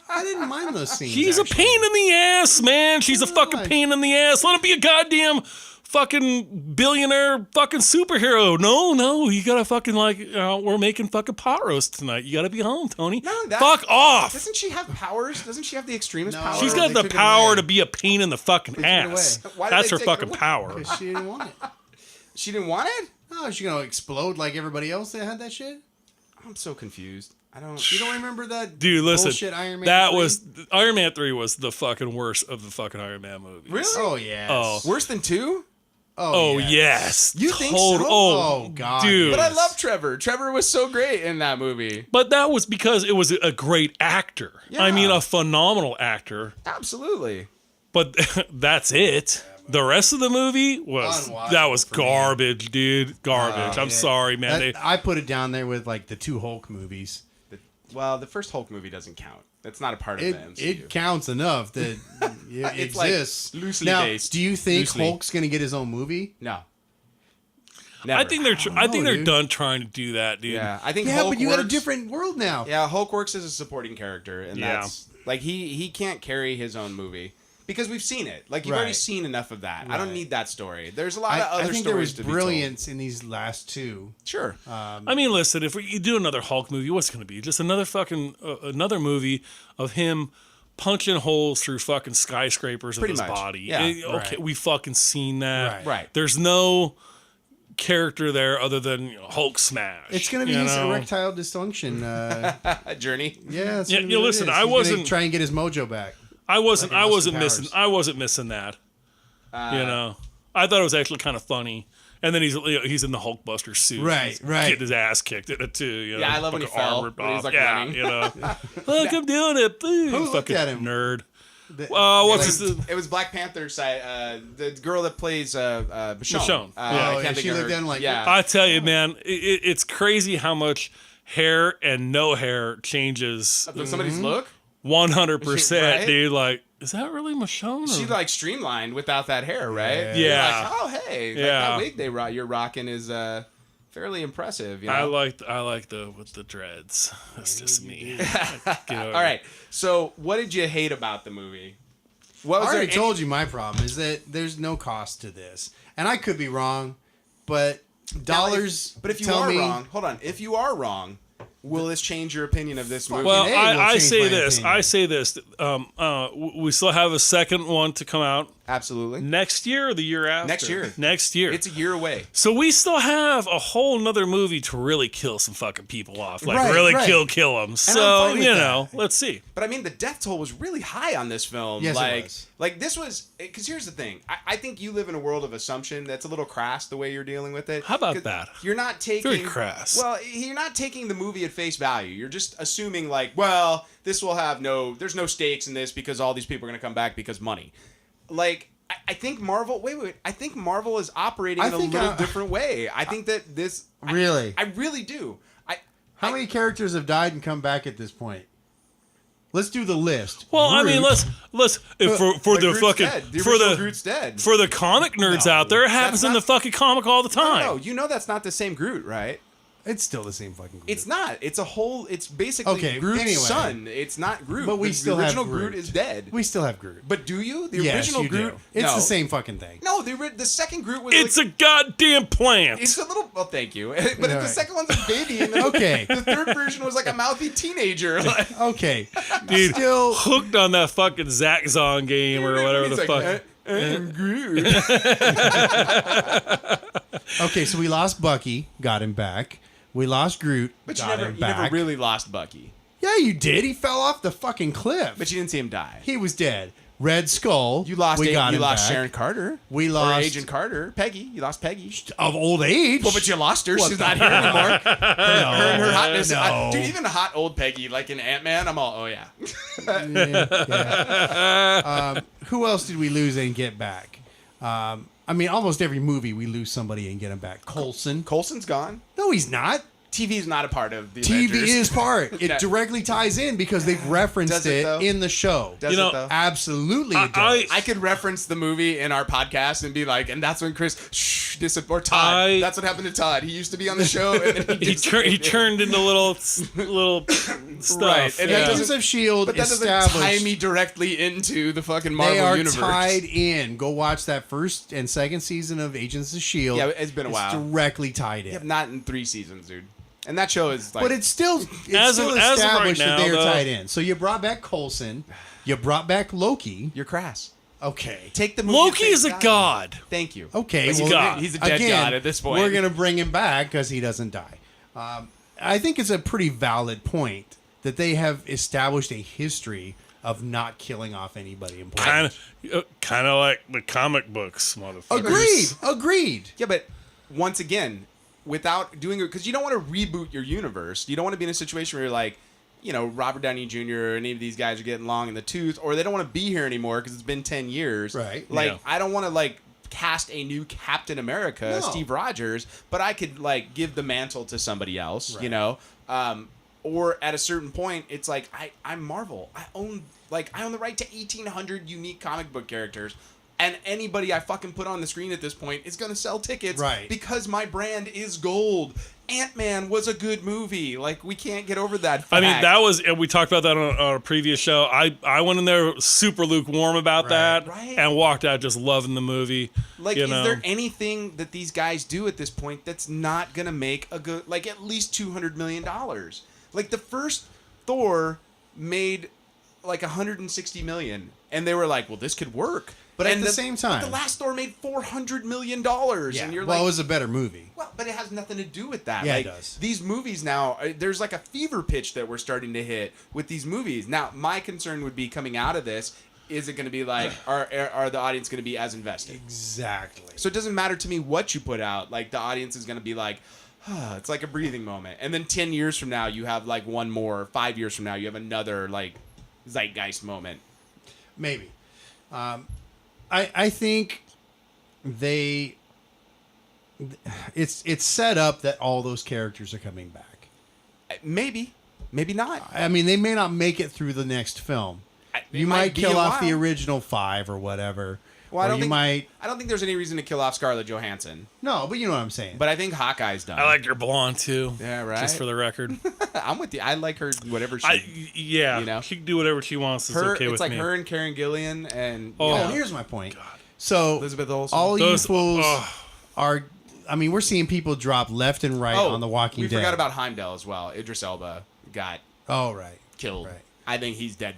I didn't mind those scenes. She's actually. a pain in the ass, man. She's a fucking Why? pain in the ass. Let it be a goddamn fucking billionaire fucking superhero. No, you gotta fucking we're making fucking pot roast tonight. You gotta be home, Tony. No, that- Fuck off. Doesn't she have powers? Doesn't she have the extremist No. power? She's They got the took it power away. to be a pain in the fucking They took it ass. away. Why did That's they her take it fucking away? power. Because she didn't want it. She didn't want it. No, she's gonna explode like everybody else that had that shit. I'm so confused. I don't. You don't remember that? Dude, listen. Bullshit Iron Man that 3? was Iron Man 3 was the fucking worst of the fucking Iron Man movies. Really? Oh yes. Oh. Worse than 2? Oh yes. yes. You think Total- so? Oh, God. dude. But I love Trevor. Trevor was so great in that movie. But that was because it was a great actor. I mean, Yeah. a phenomenal actor. Absolutely. But that's it. The rest of the movie was Unwatchable that was for me. garbage, dude. Garbage. I'm Yeah. sorry, man. That- I put it down there with like the 2 Hulk movies. Well, the first Hulk movie doesn't count. That's not a part of It the MCU. it counts enough that it It's, like, exists. loosely now, based. do you think Loosely. Hulk's gonna get his own movie? No. I Never. think they're dude. done trying to do that, dude. Yeah, I think Yeah, Hulk but you got a works- different world now. Yeah, Hulk works as a supporting character, and Yeah. that's like he can't carry his own movie because we've seen it. Like you've already Right. seen enough of that. I don't Right. need that story. There's a lot of I other think there was stories to be brilliance in these last 2. told. Sure. I mean, listen, if you do another Hulk movie, what's it going to be? Just another fucking another movie of him punching holes through fucking skyscrapers Pretty with his much. body. Yeah. Okay, Right. we fucking seen that. Right. There's no character there other than Hulk smash. It's gonna be you his know? erectile dysfunction. A journey. Yeah, it's Yeah, gonna be you what it listen, is. I He's gonna wasn't- try and get his mojo back. I wasn't Like Austin missing. Powers. I wasn't missing that. You know, I thought it was actually kind of funny. And then he's in the Hulkbuster suit. Right, He's right. Getting his ass kicked in it too. You know, Yeah, I love when he fucking arm fell, ripped when he was, off. like, yeah, running. you know. Look, I'm doing it. Boo. Who looked Fucking at him? nerd. The- What's like- his? It was Black Panther side. The girl that plays Michonne. Michonne. I Yeah. can't she think of looked her. at him like- yeah. I tell you, man, it's crazy how much hair and no hair changes Somebody's look. 100%, Right? dude. Like, is that really Michonne? She or- like streamlined without that hair, right? Yeah. You're Yeah. like, oh hey, like, Yeah. that wig you're rocking is fairly impressive. You know? I like the with the dreads. That's just me. Get over All right. So, what did you hate about the movie? What I was already there told you my problem is that there's no cost to this, and I could be wrong, but dollars. But if you tell are me, wrong, hold on. If you are wrong, will this change your opinion of this movie? Well, Hey, will I change say my this. opinion. I say this. We still have a second one to come out Absolutely. next year or the year after. Next year. Next year. It's a year away. So we still have a whole nother movie to really kill some fucking people off. Like Right, really right. kill them. I'm So, fine with you that. know, let's see. But I mean, the death toll was really high on this film. Yes, it like, was. Like this was because here's the thing. I think you live in a world of assumption that's a little crass the way you're dealing with it. How about 'Cause that? You're not taking Very crass. Well, you're not taking the movie at face value. You're just assuming like, well, this will have there's no stakes in this because all these people are going to come back because money. Like. I think Marvel. Wait. I think Marvel is operating in a little different way. I think that this. Really? I really do. How many characters have died and come back at this point? Let's do the list. Well, I mean, Groot. let's for the Groot's fucking dead. The for original the Groot's dead. for the comic nerds out there, it happens in the fucking comic all the time. No, you know that's not the same Groot, right? It's still the same fucking Groot. It's not. It's a whole. It's basically Okay, Groot's anyway. son. It's not Groot. But we The still have original Groot. is dead. We still have Groot. But do you? The Yes, original you Groot. do. It's no. the same fucking thing. No, the second Groot was. It's like, a goddamn plant. It's a little. Well, thank you. But All the right. second one's a baby, and the, Okay. the third version was like a mouthy teenager. Like, Okay. Dude, Still. hooked on that fucking Zach-Zon game or whatever he's the like, fuck. I'm Groot. Okay, so we lost Bucky, got him back. We lost Groot, But you got never him back. really lost Bucky. Yeah, you did. He fell off the fucking cliff. But you didn't see him die. He was dead. Red Skull. You lost. We got him back. Sharon Carter. We Or lost Agent Carter. Peggy. You lost Peggy. of old age. Well, but you lost her. What She's the not here anymore. No. Her and her hotness. No. Dude, even hot old Peggy, like in Ant-Man, I'm all, oh yeah. Yeah. Who else did we lose and get back? I mean, almost every movie we lose somebody and get him back. Coulson. Colson's gone. No, he's not. TV is not a part of the TV Avengers. is part. It No. directly ties in because they've referenced Does it, though? in the show. Does You know, it though? Absolutely, it does. I could reference the movie in our podcast and be like, and that's when Chris, or Todd. That's what happened to Todd. He used to be on the show, and then He turned into little stuff. Right, and that Agents of S.H.I.E.L.D. But that doesn't established tie me directly into the fucking Marvel they are universe. tied in. Go watch that first and second season of Agents of S.H.I.E.L.D. Yeah, it's been a while. directly tied in. Yeah, not in 3 seasons, dude. And that show is like. But it's still As of right established now, that they are though- tied in. So you brought back Coulson, you brought back Loki. You're crass. Okay. Take the movie. Loki at face is a value. god. Thank you. Okay, He's, well, a, God. he's a dead again, god at this point. We're gonna bring him back because he doesn't die. I think it's a pretty valid point that they have established a history of not killing off anybody important. Kind of like the comic books, motherfuckers. Agreed. Yeah, but once again, without doing it, because you don't want to reboot your universe. You don't want to be in a situation where you're like, you know, Robert Downey Jr. or any of these guys are getting long in the tooth, or they don't want to be here anymore because it's been 10 years. Right. Like, Yeah. I don't want to, like, cast a new Captain America, No. Steve Rogers, but I could, like, give the mantle to somebody else, Right. you know? Or at a certain point, it's like, I'm Marvel. I own the right to 1,800 unique comic book characters. And anybody I fucking put on the screen at this point is going to sell tickets. Right. Because my brand is gold. Ant-Man was a good movie. Like, we can't get over that fact. I mean, that was, and we talked about that on a previous show. I went in there super lukewarm about that Right. and walked out just loving the movie. Like, you is know? there anything that these guys do at this point that's not going to make a good, like, at least $200 million? Like, the first Thor made, like, $160 million. And they were like, well, this could work. But And at the same time, But the last Thor made $400 million. yeah, And you're well, like, it was a better movie. well, but it has nothing to do with that. Yeah, like, it does. These movies now, there's like a fever pitch that we're starting to hit with these movies. Now, my concern would be coming out of this, is it going to be like, are the audience going to be as invested? Exactly. So it doesn't matter to me what you put out. Like, the audience is going to be like, it's like a breathing moment. And then 10 years from now, you have like one more. 5 years from now, you have another like zeitgeist moment. Maybe. I think it's set up that all those characters are coming back. Maybe not. I mean, they may not make it through the next film. It You might be kill a off the while. original 5 or whatever. Well, I or don't you think might. I don't think there's any reason to kill off Scarlett Johansson. No, but you know what I'm saying. But I think Hawkeye's done. I like your blonde too. Yeah, right. Just for the record. I'm with you. I like her. Whatever she. Yeah, You know? she can do whatever she wants. It's Her. okay It's with like me. her and Karen Gillian and. Oh. You Oh, know, here's my point. So Elizabeth Olsen. all you Those- fools oh. are I mean, we're seeing people drop left and right on The Walking Dead. We forgot about Heimdall as well. Idris Elba got killed. Right. I think he's dead.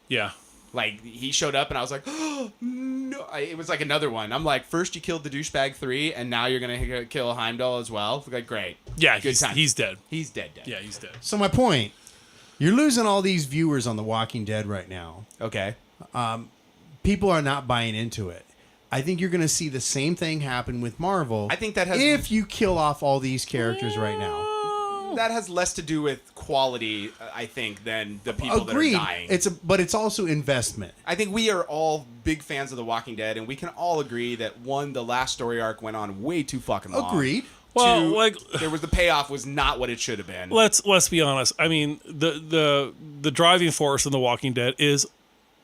Yeah. Like, he showed up and I was like, oh, no. It was like another one. I'm like, first you killed the douchebag 3 and now you're going to kill Heimdall as well. Like, great. Yeah, Good time. he's dead. He's dead. Yeah, he's dead. So my point, you're losing all these viewers on The Walking Dead right now. Okay. People are not buying into it. I think you're going to see the same thing happen with Marvel. I think that has... if you kill off all these characters right now. That has less to do with quality, I think, than the people Agreed. that are dying. But it's also investment. I think we are all big fans of The Walking Dead, and we can all agree that, one, the last story arc went on way too fucking long. Agreed. Well, Two, like, the payoff was not what it should have been. let's be honest. I mean, the driving force in The Walking Dead is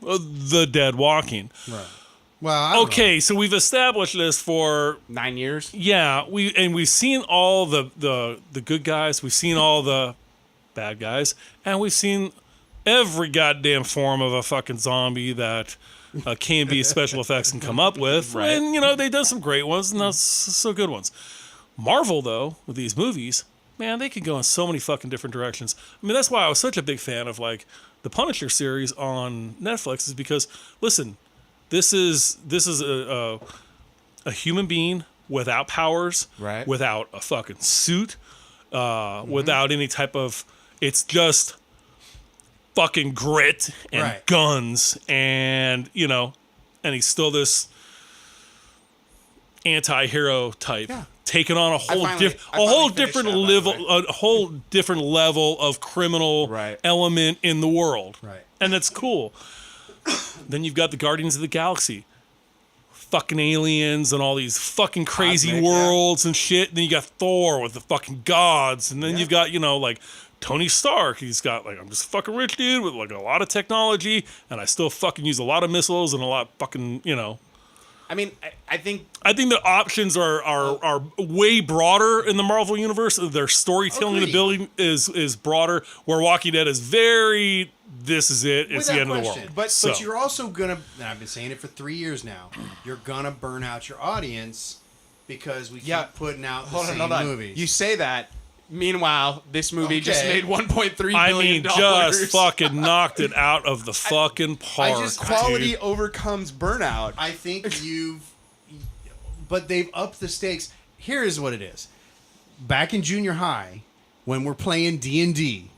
the dead walking. Right. Well, I don't know. So we've established this for 9 years. yeah. We've seen all the good guys. We've seen all the bad guys, and we've seen every goddamn form of a fucking zombie that K&B Special Effects can come up with. Right. And they've done some great ones and not so good ones. Marvel, though, with these movies, man, they can go in so many fucking different directions. I mean, that's why I was such a big fan of like the Punisher series on Netflix, is because listen. This is a human being without powers, Right. without a fucking suit, without any type of. It's just fucking grit and Right. guns, and and he's still this anti-hero type, Yeah. taking on a whole finally finished that, by the way. a whole different level of criminal Right. element in the world, Right. and that's cool. Then you've got the Guardians of the Galaxy. Fucking aliens and all these fucking crazy Cosmic, worlds and shit. And then you got Thor with the fucking gods. And then Yeah. you've got, like Tony Stark. He's got like, I'm just a fucking rich dude with like a lot of technology. And I still fucking use a lot of missiles and a lot of fucking, I mean, I think the options are way broader in the Marvel universe. Their storytelling Agreed. ability is broader. Where Walking Dead is very, this is it. It's Without the end of the question. world. But you're also gonna, and I've been saying it for 3 years now, you're gonna burn out your audience because we keep putting out the same movies. You say that. Meanwhile, this movie just Okay. made $1.3 I billion. mean, just fucking knocked it out of the fucking park. Quality dude. overcomes burnout. I think but they've upped the stakes. Here is what it is. Back in junior high, when we're playing D&D,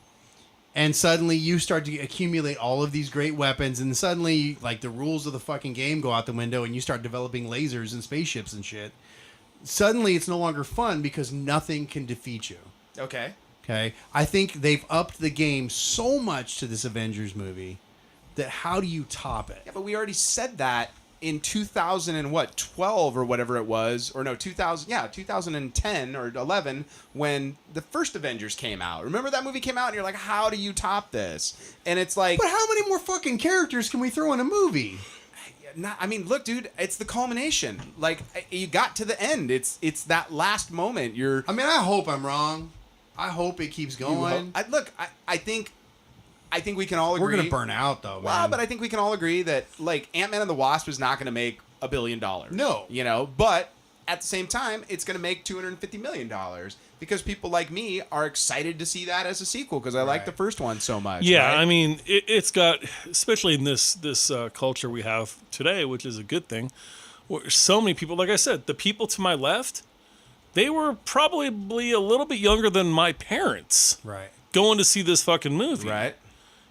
and suddenly you start to accumulate all of these great weapons, and suddenly, like, the rules of the fucking game go out the window, and you start developing lasers and spaceships and shit. Suddenly, it's no longer fun because nothing can defeat you. Okay. Okay? I think they've upped the game so much to this Avengers movie that how do you top it? Yeah, but we already said that in 2012 or whatever it was, or no, 2010 or 11 when the first Avengers came out. Remember that movie came out and you're like, how do you top this? And it's like, But how many more fucking characters can we throw in a movie? I mean, look, dude, it's the culmination. Like, you got to the end. It's that last moment. I mean, I hope I'm wrong. I hope it keeps going. I think we can all agree. We're gonna burn out though, man. Well, but I think we can all agree that like Ant-Man and the Wasp is not going to make $1 billion. No. But at the same time, it's going to make $250 million because people like me are excited to see that as a sequel because I like Right. the first one so much. Yeah, right? I mean, it's got, especially in this culture we have today, which is a good thing. Where so many people, like I said, the people to my left, they were probably a little bit younger than my parents Right. going to see this fucking movie. Right.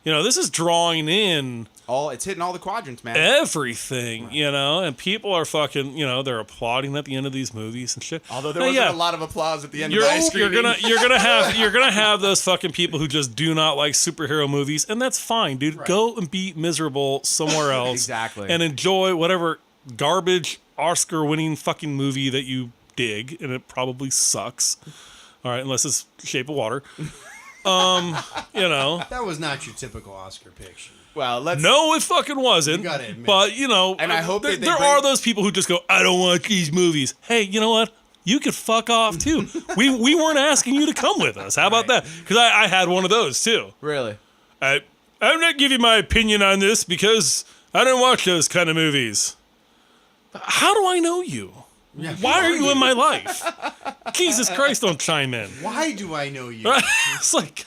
This is drawing in It's hitting all the quadrants, man. everything, and people are fucking, they're applauding at the end of these movies and shit. Although there wasn't a lot of applause at the end of You're my screening. gonna have those fucking people who just do not like superhero movies, and that's fine, dude. Right. Go and be miserable somewhere else, Exactly. and enjoy whatever garbage Oscar-winning fucking movie that you dig, and it probably sucks. All right, unless it's Shape of Water. That was not your typical Oscar picture. Well, let's. No, it fucking wasn't. You gotta admit. But And I hope there, that they there bring- are those people who just go, "I don't watch these movies." Hey, you know what? You could fuck off too. we weren't asking you to come with us. How about that? Because I had one of those too. Really? I'm not giving my opinion on this because I don't watch those kind of movies. How do I know you? Why are you in my life? Jesus Christ, don't chime in. Why do I know you? It's like,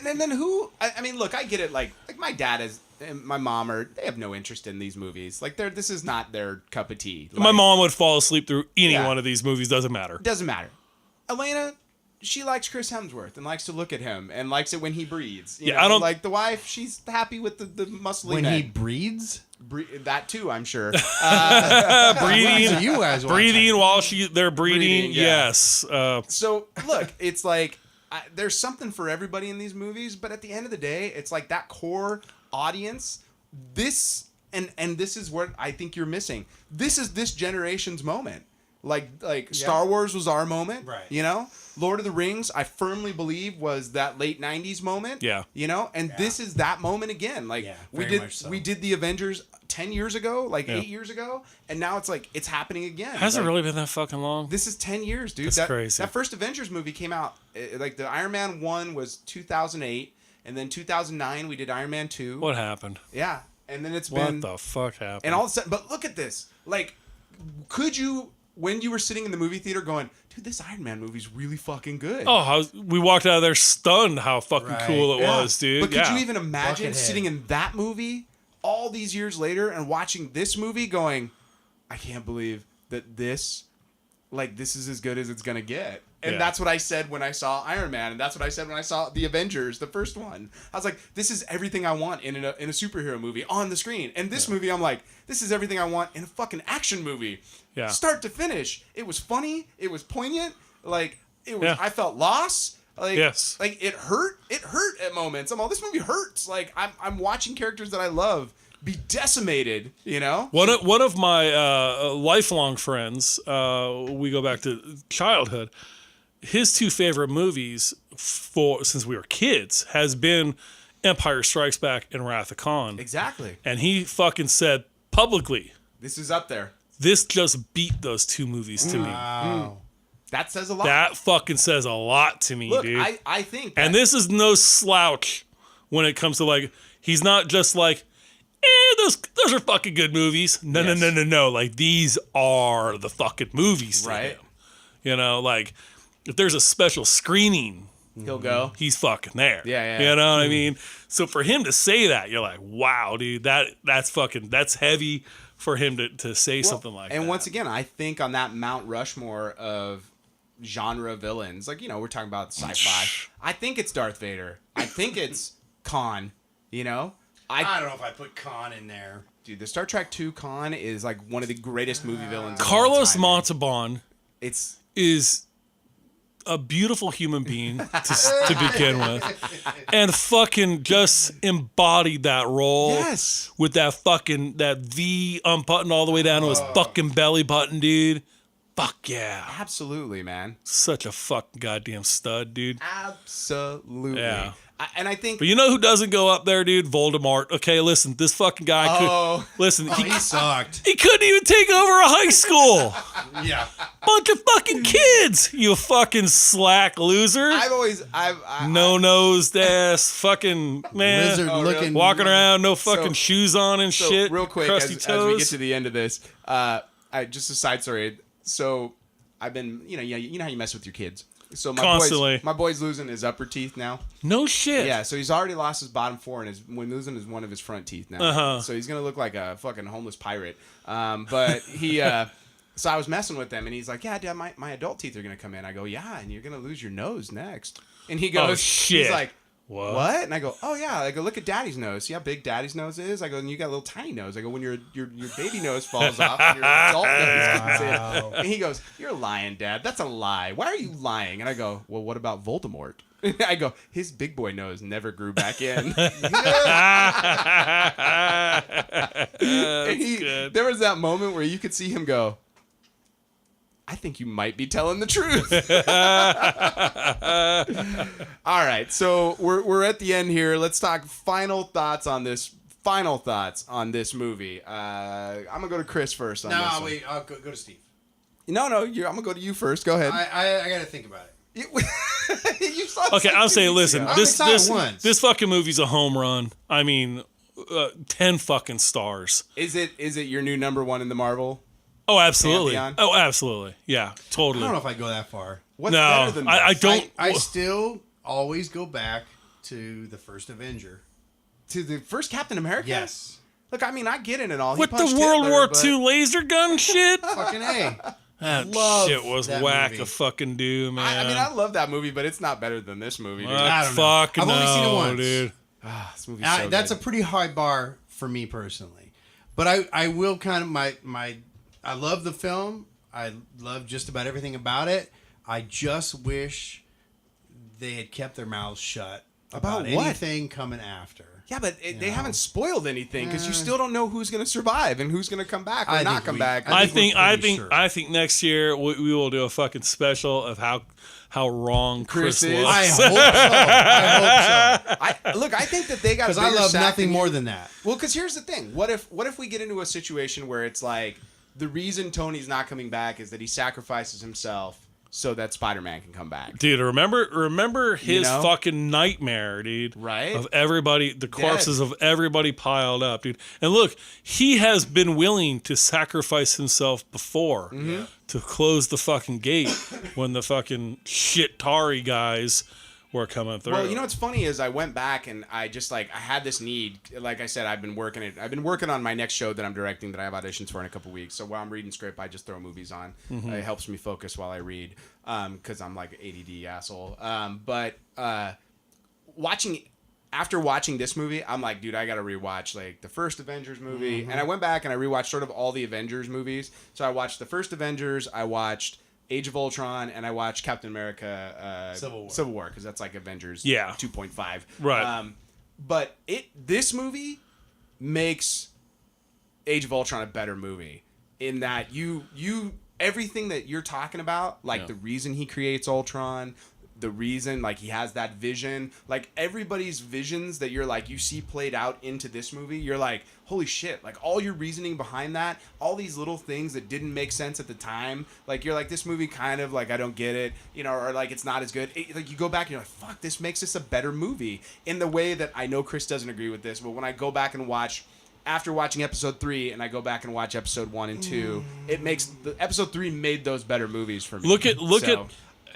And then who? I mean, look, I get it. Like my dad and my mom they have no interest in these movies. Like this is not their cup of tea. my Like, mom would fall asleep through any Yeah. one of these movies. Doesn't matter. doesn't matter. Elena, she likes Chris Hemsworth and likes to look at him and likes it when he breathes. You Yeah, know? I don't like the wife. She's happy with the muscly When men. he breathes? That too, I'm sure. What are breathing, you guys watching? breathing while they're breeding. Breathing, yeah. Yes. So look, it's like there's something for everybody in these movies, but at the end of the day, it's like that core audience. This and this is what I think you're missing. This is this generation's moment. Like Star Wars was our moment, Right. You know, Lord of the Rings, I firmly believe was that late '90s moment. Yeah. You know, and this is that moment again. Like Yeah, we very did, much so. we did the Avengers 10 years ago, like Yeah. 8 years ago, and now it's like it's happening again. Has it Like, really been that fucking long? This is 10 years, dude. That's crazy. That first Avengers movie came out, like the Iron Man 1 was 2008, and then 2009 we did Iron Man 2. What happened? Yeah, and then it's What been the fuck happened? and all of a sudden, but look at this. Like, could you, when you were sitting in the movie theater going, dude, this Iron Man movie's really fucking good. we walked out of there stunned how fucking Right. cool it Yeah. was, dude. But could Yeah. you even imagine Buckethead. sitting in that movie all these years later and watching this movie going, I can't believe that this is as good as it's gonna get. And Yeah. that's what I said when I saw Iron Man, and that's what I said when I saw the Avengers, the first one. I was like, this is everything I want in a superhero movie on the screen. And this movie, I'm like, this is everything I want in a fucking action movie. Yeah. Start to finish. It was funny. It was poignant. Like it was. Yeah. I felt lost. Like, Yes. like it hurt. It hurt at moments. I'm all, this movie hurts. Like I'm watching characters that I love be decimated. You know. One of my lifelong friends, we go back to childhood. His two favorite movies since we were kids has been Empire Strikes Back and Wrath of Khan. Exactly. And he fucking said publicly, This is up there. this just beat those two movies to me. Wow. That says a lot. That fucking says a lot to me, Look, dude. I think. And this is no slouch when it comes to like, he's not just like, those are fucking good movies. No, Yes. no. Like, these are the fucking movies to Right. him. You know, like, if there's a special screening, he'll go. he's fucking there. Yeah. You know what I mean? So for him to say that, you're like, wow, dude, that's heavy for him to say something like that. And once again, I think on that Mount Rushmore of genre villains, like, you know, we're talking about sci-fi. I think it's Darth Vader. I think it's Khan. You know, I don't know if I put Khan in there. dude, the Star Trek II Khan is like one of the greatest movie villains. Carlos of all time. Montalban It's is a beautiful human being to begin with, and fucking just embodied that role. Yes. With that V unbuttoned all the way down to his fucking belly button, dude. Fuck yeah. absolutely, man. Such a fucking goddamn stud, dude. Absolutely. Yeah. And I think But you know who doesn't go up there, dude? Voldemort. Okay, listen, this fucking guy He sucked. he couldn't even take over a high school. Yeah. Bunch of fucking kids, you fucking slack loser. I've No-nosed ass fucking man. Lizard looking. Walking around, no fucking So- shoes on and So shit. real quick, crusty as toes. we get to the end of this, just a side story. So I've been, you know how you mess with your kids. So Constantly. my boy's losing his upper teeth now. No shit. Yeah, so he's already lost his bottom four, and losing is one of his front teeth now. Uh-huh. So he's gonna look like a fucking homeless pirate. But he, so I was messing with him, and he's like, "Yeah, Dad, my adult teeth are gonna come in." I go, "Yeah, and you're gonna lose your nose next." And he goes, Oh, shit. He's like, What? And I go, "Oh yeah." I go, "Look at Daddy's nose. See how big Daddy's nose is?" I go, "And you got a little tiny nose." I go, "When your baby nose falls off, and your adult nose gets in." And he goes, "You're lying, Dad. That's a lie. Why are you lying?" And I go, "Well, what about Voldemort?" I go, "His big boy nose never grew back in." And there was that moment where you could see him go, "I think you might be telling the truth." All right, so we're at the end here. Let's talk final thoughts on this. Final thoughts on this movie. I'm gonna go to Chris first. On this No, one. wait. I'll go to Steve. No, I'm gonna go to you first. Go ahead. I got to think about it. You saw it Okay, like I'll 2 say, weeks listen, ago. this I only saw it once. this fucking movie's a home run. I mean, 10 fucking stars. Is it your new number one in the Marvel? Oh, absolutely. Pantheon? Oh, absolutely. Yeah, I totally. don't know if I go that far. What's No, better than I this? don't. I still always go back to the first Avenger. To the first Captain America? Yes. Look, I mean, I get it and all. He With the punched World Hitler, War but- II laser gun shit? Fucking A. That Love shit was that whack movie. a fucking do, man. I mean, I love that movie, but it's not better than this movie, dude. I don't know. Fuck I've only seen it no, once. dude. This movie's so That's a good. pretty high bar for me personally. But I will kind of I love the film. I love just about everything about it. I just wish they had kept their mouths shut About about what? anything coming after. Yeah, but they know. haven't spoiled anything because you still don't know who's going to survive and who's going to come back or I not think come we- back. I I think think we're I pretty think sure. I think next year we will do a fucking special of how wrong Chris Chris is. was. I hope so. I hope so. Look, I think that they got Because I love nothing more than that. Well, because here's the thing: what if we get into a situation where it's like the reason Tony's not coming back is that he sacrifices himself so that Spider-Man can come back? Dude, remember his know? fucking nightmare, dude. Right? Of everybody, the corpses of everybody piled up, dude. And look, he has been willing to sacrifice himself before to close the fucking gate when the fucking shit Tari guys were coming through. Well, you know what's funny is I went back and I just I had this need. Like I said, I've been working on my next show that I'm directing that I have auditions for in a couple weeks. So while I'm reading script, I just throw movies on. It helps me focus while I read because I'm like an ADD asshole. But after watching this movie, I'm like, dude, I gotta rewatch like the first Avengers movie. And I went back and I rewatched sort of all the Avengers movies. So I watched the first Avengers. I watched Age of Ultron, and I watched Captain America Civil War because that's like Avengers 2.5. Right. But this movie makes Age of Ultron a better movie in that you everything that you're talking about, like the reason he creates Ultron, the reason like he has that vision, like everybody's visions that you're like you see played out into this movie, you're like, holy shit, like all your reasoning behind that, all these little things that didn't make sense at the time, like you're like, this movie kind of like I don't get it, you know, or like it's not as good. Like you go back and you're like, fuck, this makes this a better movie in the way that I know Chris doesn't agree with this, but when I go back and watch after watching episode 3 and I go back and watch episode 1 and 2, it makes the episode 3 made those better movies for me. Look at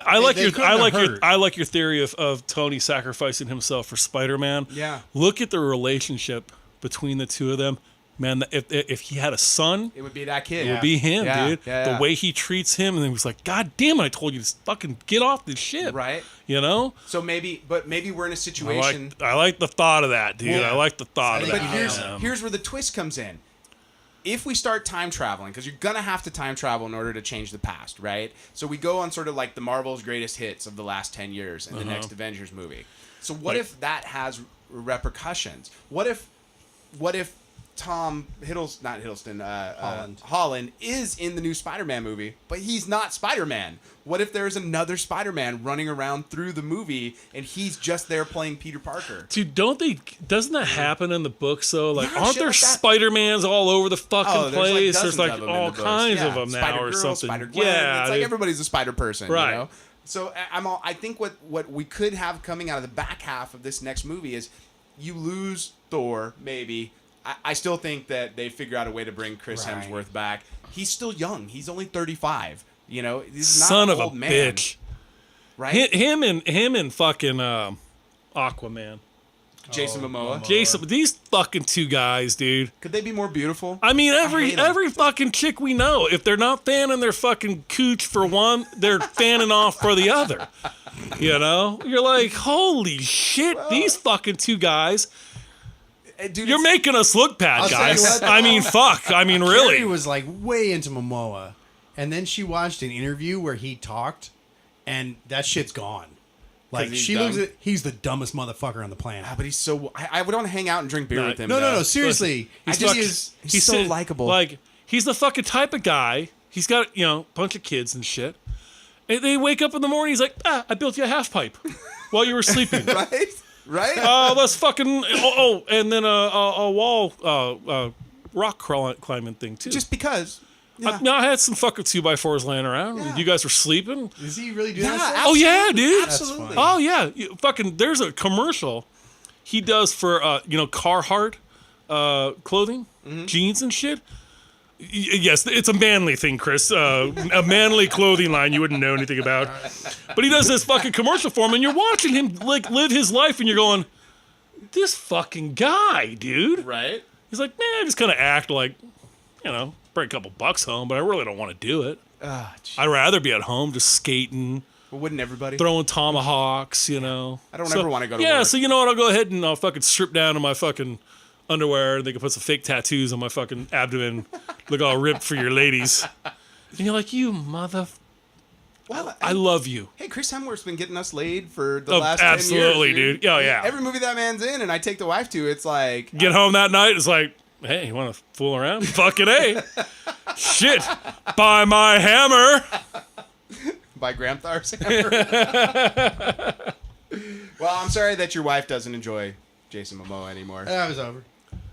I like They your couldn't have hurt. I like your theory of Tony sacrificing himself for Spider-Man. Yeah. Look at the relationship between the two of them. Man, if he had a son, It would be that kid. it would be him, Yeah, dude. yeah. The way he treats him, and he was like, God damn it, I told you to fucking get off this shit. Right. You know? So maybe we're in a situation. I like the thought of that, dude. Yeah. I like the thought of think that. But here's where the twist comes in. If we start time traveling, because you're gonna have to time travel in order to change the past, right? So we go on sort of like the Marvel's greatest hits of the last 10 years in the next Avengers movie. So what if that has repercussions? What if Tom Holland is in the new Spider-Man movie, but he's not Spider-Man? What if there's another Spider-Man running around through the movie and he's just there playing Peter Parker? Dude, doesn't that happen in the books though? Like, Yeah, aren't shit there like that. Spider-Mans all over the fucking Oh, place? dozens There's like of them in all the books. kinds Yeah. of them now Spider-Girl, or something. Spider-Gwen. Yeah, It's like dude. everybody's a Spider person, Right. you know? So I think what we could have coming out of the back half of this next movie is you lose Thor, maybe. I still think that they figure out a way to bring Chris Right. Hemsworth back. He's still young. He's only 35. You know, he's not Son an of a old man, bitch. right? Him and fucking Aquaman. Jason Momoa. Jason, these fucking two guys, dude. Could they be more beautiful? I mean, hate 'em. every fucking chick we know, if they're not fanning their fucking cooch for one, they're fanning off for the other. You know? You're like, holy shit, these fucking two guys. Dude, You're making us look bad, I'll tell you guys. what, I mean, fuck. I mean, Carrie really. was like way into Momoa, and then she watched an interview where he talked, and that shit's gone. Like he's she looks dumb? at, he's the dumbest motherfucker on the planet. but he's so. I would want to hang out and drink beer No, with him. No, though. seriously. He's He fucking- is- he's so sit- likable. Like, he's the fucking type of guy. He's got, you know, a bunch of kids and shit. And they wake up in the morning, he's like, I built you a half pipe while you were sleeping. Right? Right? That's fucking. And then a wall, rock climbing thing too. Just because. Yeah. I had some fucking 2x4s laying around. Yeah. You guys were sleeping. Does he really do Yeah, that? Oh yeah, dude. Absolutely. Oh yeah. Fucking. There's a commercial he does for Carhartt clothing, jeans and shit. Yes, it's a manly thing, Chris. A manly clothing line you wouldn't know anything about. But he does this fucking commercial for him, and you're watching him like live his life, and you're going, this fucking guy, dude. Right? He's like, man, I just kind of act like, bring a couple bucks home, but I really don't want to do it. I'd rather be at home just skating. Well, wouldn't everybody? Throwing tomahawks, I don't ever want to go to work. Yeah, so you know what? I'll go ahead and I'll fucking strip down to my fucking underwear. They can put some fake tattoos on my fucking abdomen. Look all ripped for your ladies. And you're like, you mother... Well, I love you. Hey, Chris Hemsworth's been getting us laid for the last 10 years. Absolutely, dude. Oh, yeah. Every movie that man's in and I take the wife to, it's like... Get home that night, it's like, hey, you want to fool around? Fucking A. Shit. Buy my hammer. By Graham Thar's hammer. Well, I'm sorry that your wife doesn't enjoy Jason Momoa anymore. That was over.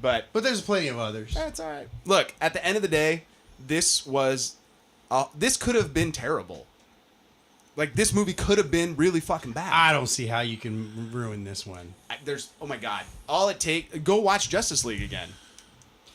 But there's plenty of others. That's all right. Look, at the end of the day, this could have been terrible. Like, this movie could have been really fucking bad. I don't see how you can ruin this one. Oh my God. All it go watch Justice League again.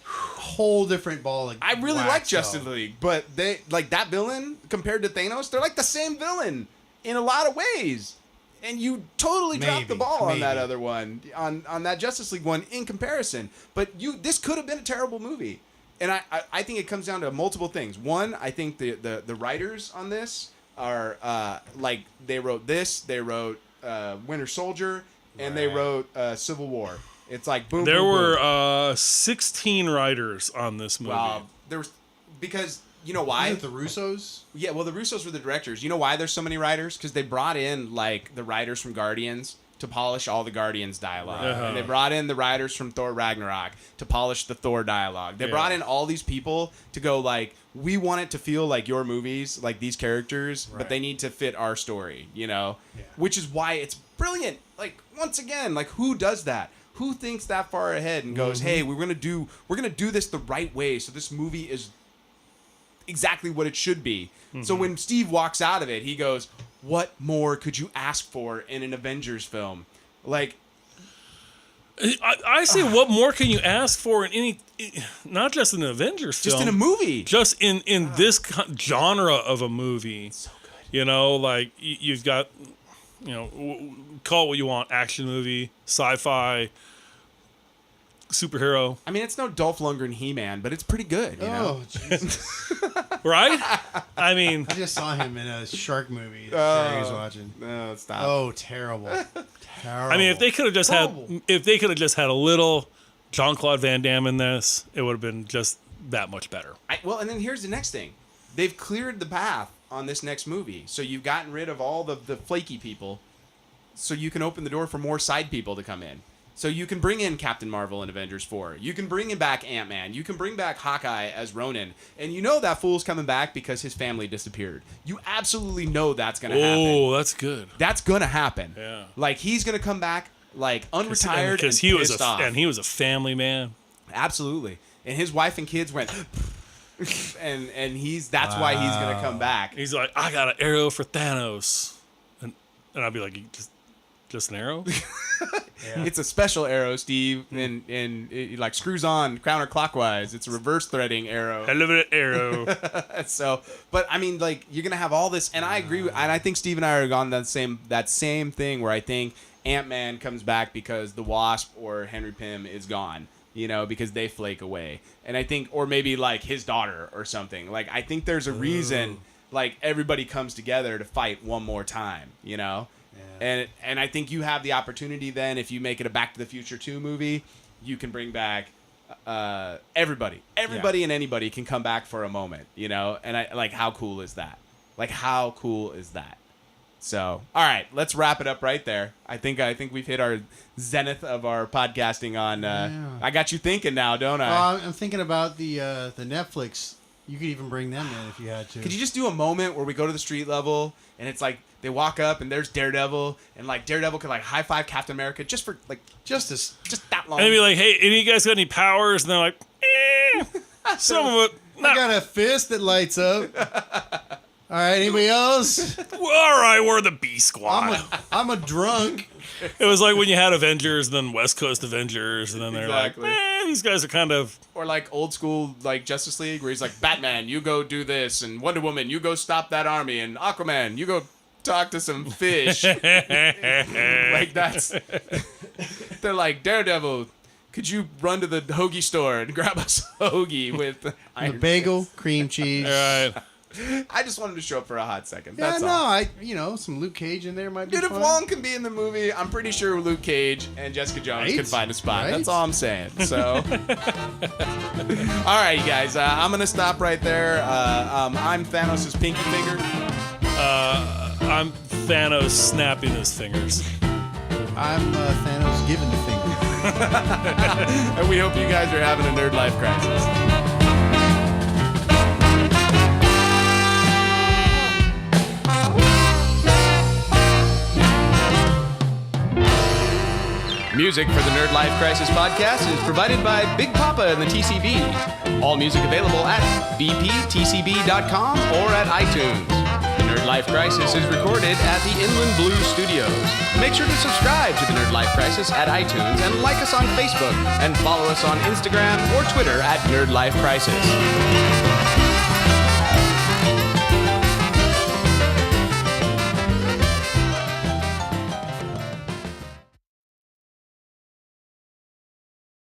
Whole different ball of I really wax, like Justice though. League, but they like that villain compared to Thanos, they're like the same villain in a lot of ways. And you totally dropped the ball on that other one, on that Justice League one in comparison. But this could have been a terrible movie. And I think it comes down to multiple things. One, I think the writers on this are like they wrote Winter Soldier and they wrote Civil War. It's like boom. There boom, were boom. 16 writers on this movie. There was because you know why? Isn't it the Russos? Yeah, well, the Russos were the directors. You know why there's so many writers? Because they brought in like the writers from Guardians to polish all the Guardians dialogue, and they brought in the writers from Thor Ragnarok to polish the Thor dialogue. They brought in all these people to go like, we want it to feel like your movies, like these characters, but they need to fit our story, which is why it's brilliant. Like once again, like who does that? Who thinks that far ahead and goes, hey, we're gonna do this the right way, so this movie is exactly what it should be. So when Steve walks out of it, he goes, what more could you ask for in an Avengers film? Like, I say, what more can you ask for in any, not just in an Avengers film, just in a movie, just in this genre of a movie. So good. Like you've got, call it what you want, action movie, sci-fi, superhero. I mean, it's no Dolph Lundgren He-Man, but it's pretty good, you know? Jesus. Right? I mean... I just saw him in a shark movie that Sherry was watching. No, stop. Oh, terrible. Terrible. I mean, if they could have just had a little Jean-Claude Van Damme in this, it would have been just that much better. Well, and then here's the next thing. They've cleared the path on this next movie. So you've gotten rid of all the flaky people, so you can open the door for more side people to come in. So you can bring in Captain Marvel in Avengers 4. You can bring in back Ant-Man. You can bring back Hawkeye as Ronin. And you know that fool's coming back because his family disappeared. You absolutely know that's going to happen. Oh, that's good. That's going to happen. Yeah. Like, he's going to come back, like, unretired because he was off. And he was a family man. Absolutely. And his wife and kids went... and that's why he's going to come back. He's like, I got an arrow for Thanos. And I'd be like, just an arrow? Yeah. It's a special arrow, Steve, and it like screws on counterclockwise. It's a reverse threading arrow. I love an arrow. So, but I mean, like you're gonna have all this, and I agree. And I think Steve and I are on that same thing where I think Ant-Man comes back because the Wasp or Henry Pym is gone. Because they flake away, and I think, or maybe like his daughter or something. Like I think there's a reason, like everybody comes together to fight one more time. And I think you have the opportunity then, if you make it a Back to the Future 2 movie, you can bring back everybody. Everybody and anybody can come back for a moment, And I like, how cool is that? Like, how cool is that? So, all right, let's wrap it up right there. I think we've hit our zenith of our podcasting on. I got you thinking now, don't I? Well, I'm thinking about the Netflix. You could even bring them in if you had to. Could you just do a moment where we go to the street level and it's like they walk up and there's Daredevil and like Daredevil could like high five Captain America just for like just that long. And they'd be like, hey, any of you guys got any powers? And they're like, some of it. I got a fist that lights up. All right, anybody else? Well, all right, we're the B Squad. I'm a drunk. It was like when you had Avengers, then West Coast Avengers, and then they're Exactly. like, these guys are kind of Or like old school like Justice League, where he's like, Batman, you go do this, and Wonder Woman, you go stop that army, and Aquaman, you go talk to some fish. Like that's. They're like, Daredevil, could you run to the hoagie store and grab us a hoagie with The Iron bagel, cream cheese. right. I just wanted to show up for a hot second. Yeah, That's no, all. some Luke Cage in there might be Dude, if fun. Wong can be in the movie, I'm pretty sure Luke Cage and Jessica Jones Right? can find a spot. Right? That's all I'm saying. So, all right, you guys, I'm gonna stop right there. I'm Thanos' pinky finger. I'm Thanos snapping his fingers. I'm Thanos giving the finger. And we hope you guys are having a nerd life crisis. Music for the Nerd Life Crisis podcast is provided by Big Papa and the TCB. All music available at bptcb.com or at iTunes. The Nerd Life Crisis is recorded at the Inland Blue Studios. Make sure to subscribe to the Nerd Life Crisis at iTunes and like us on Facebook and follow us on Instagram or Twitter at Nerd Life Crisis.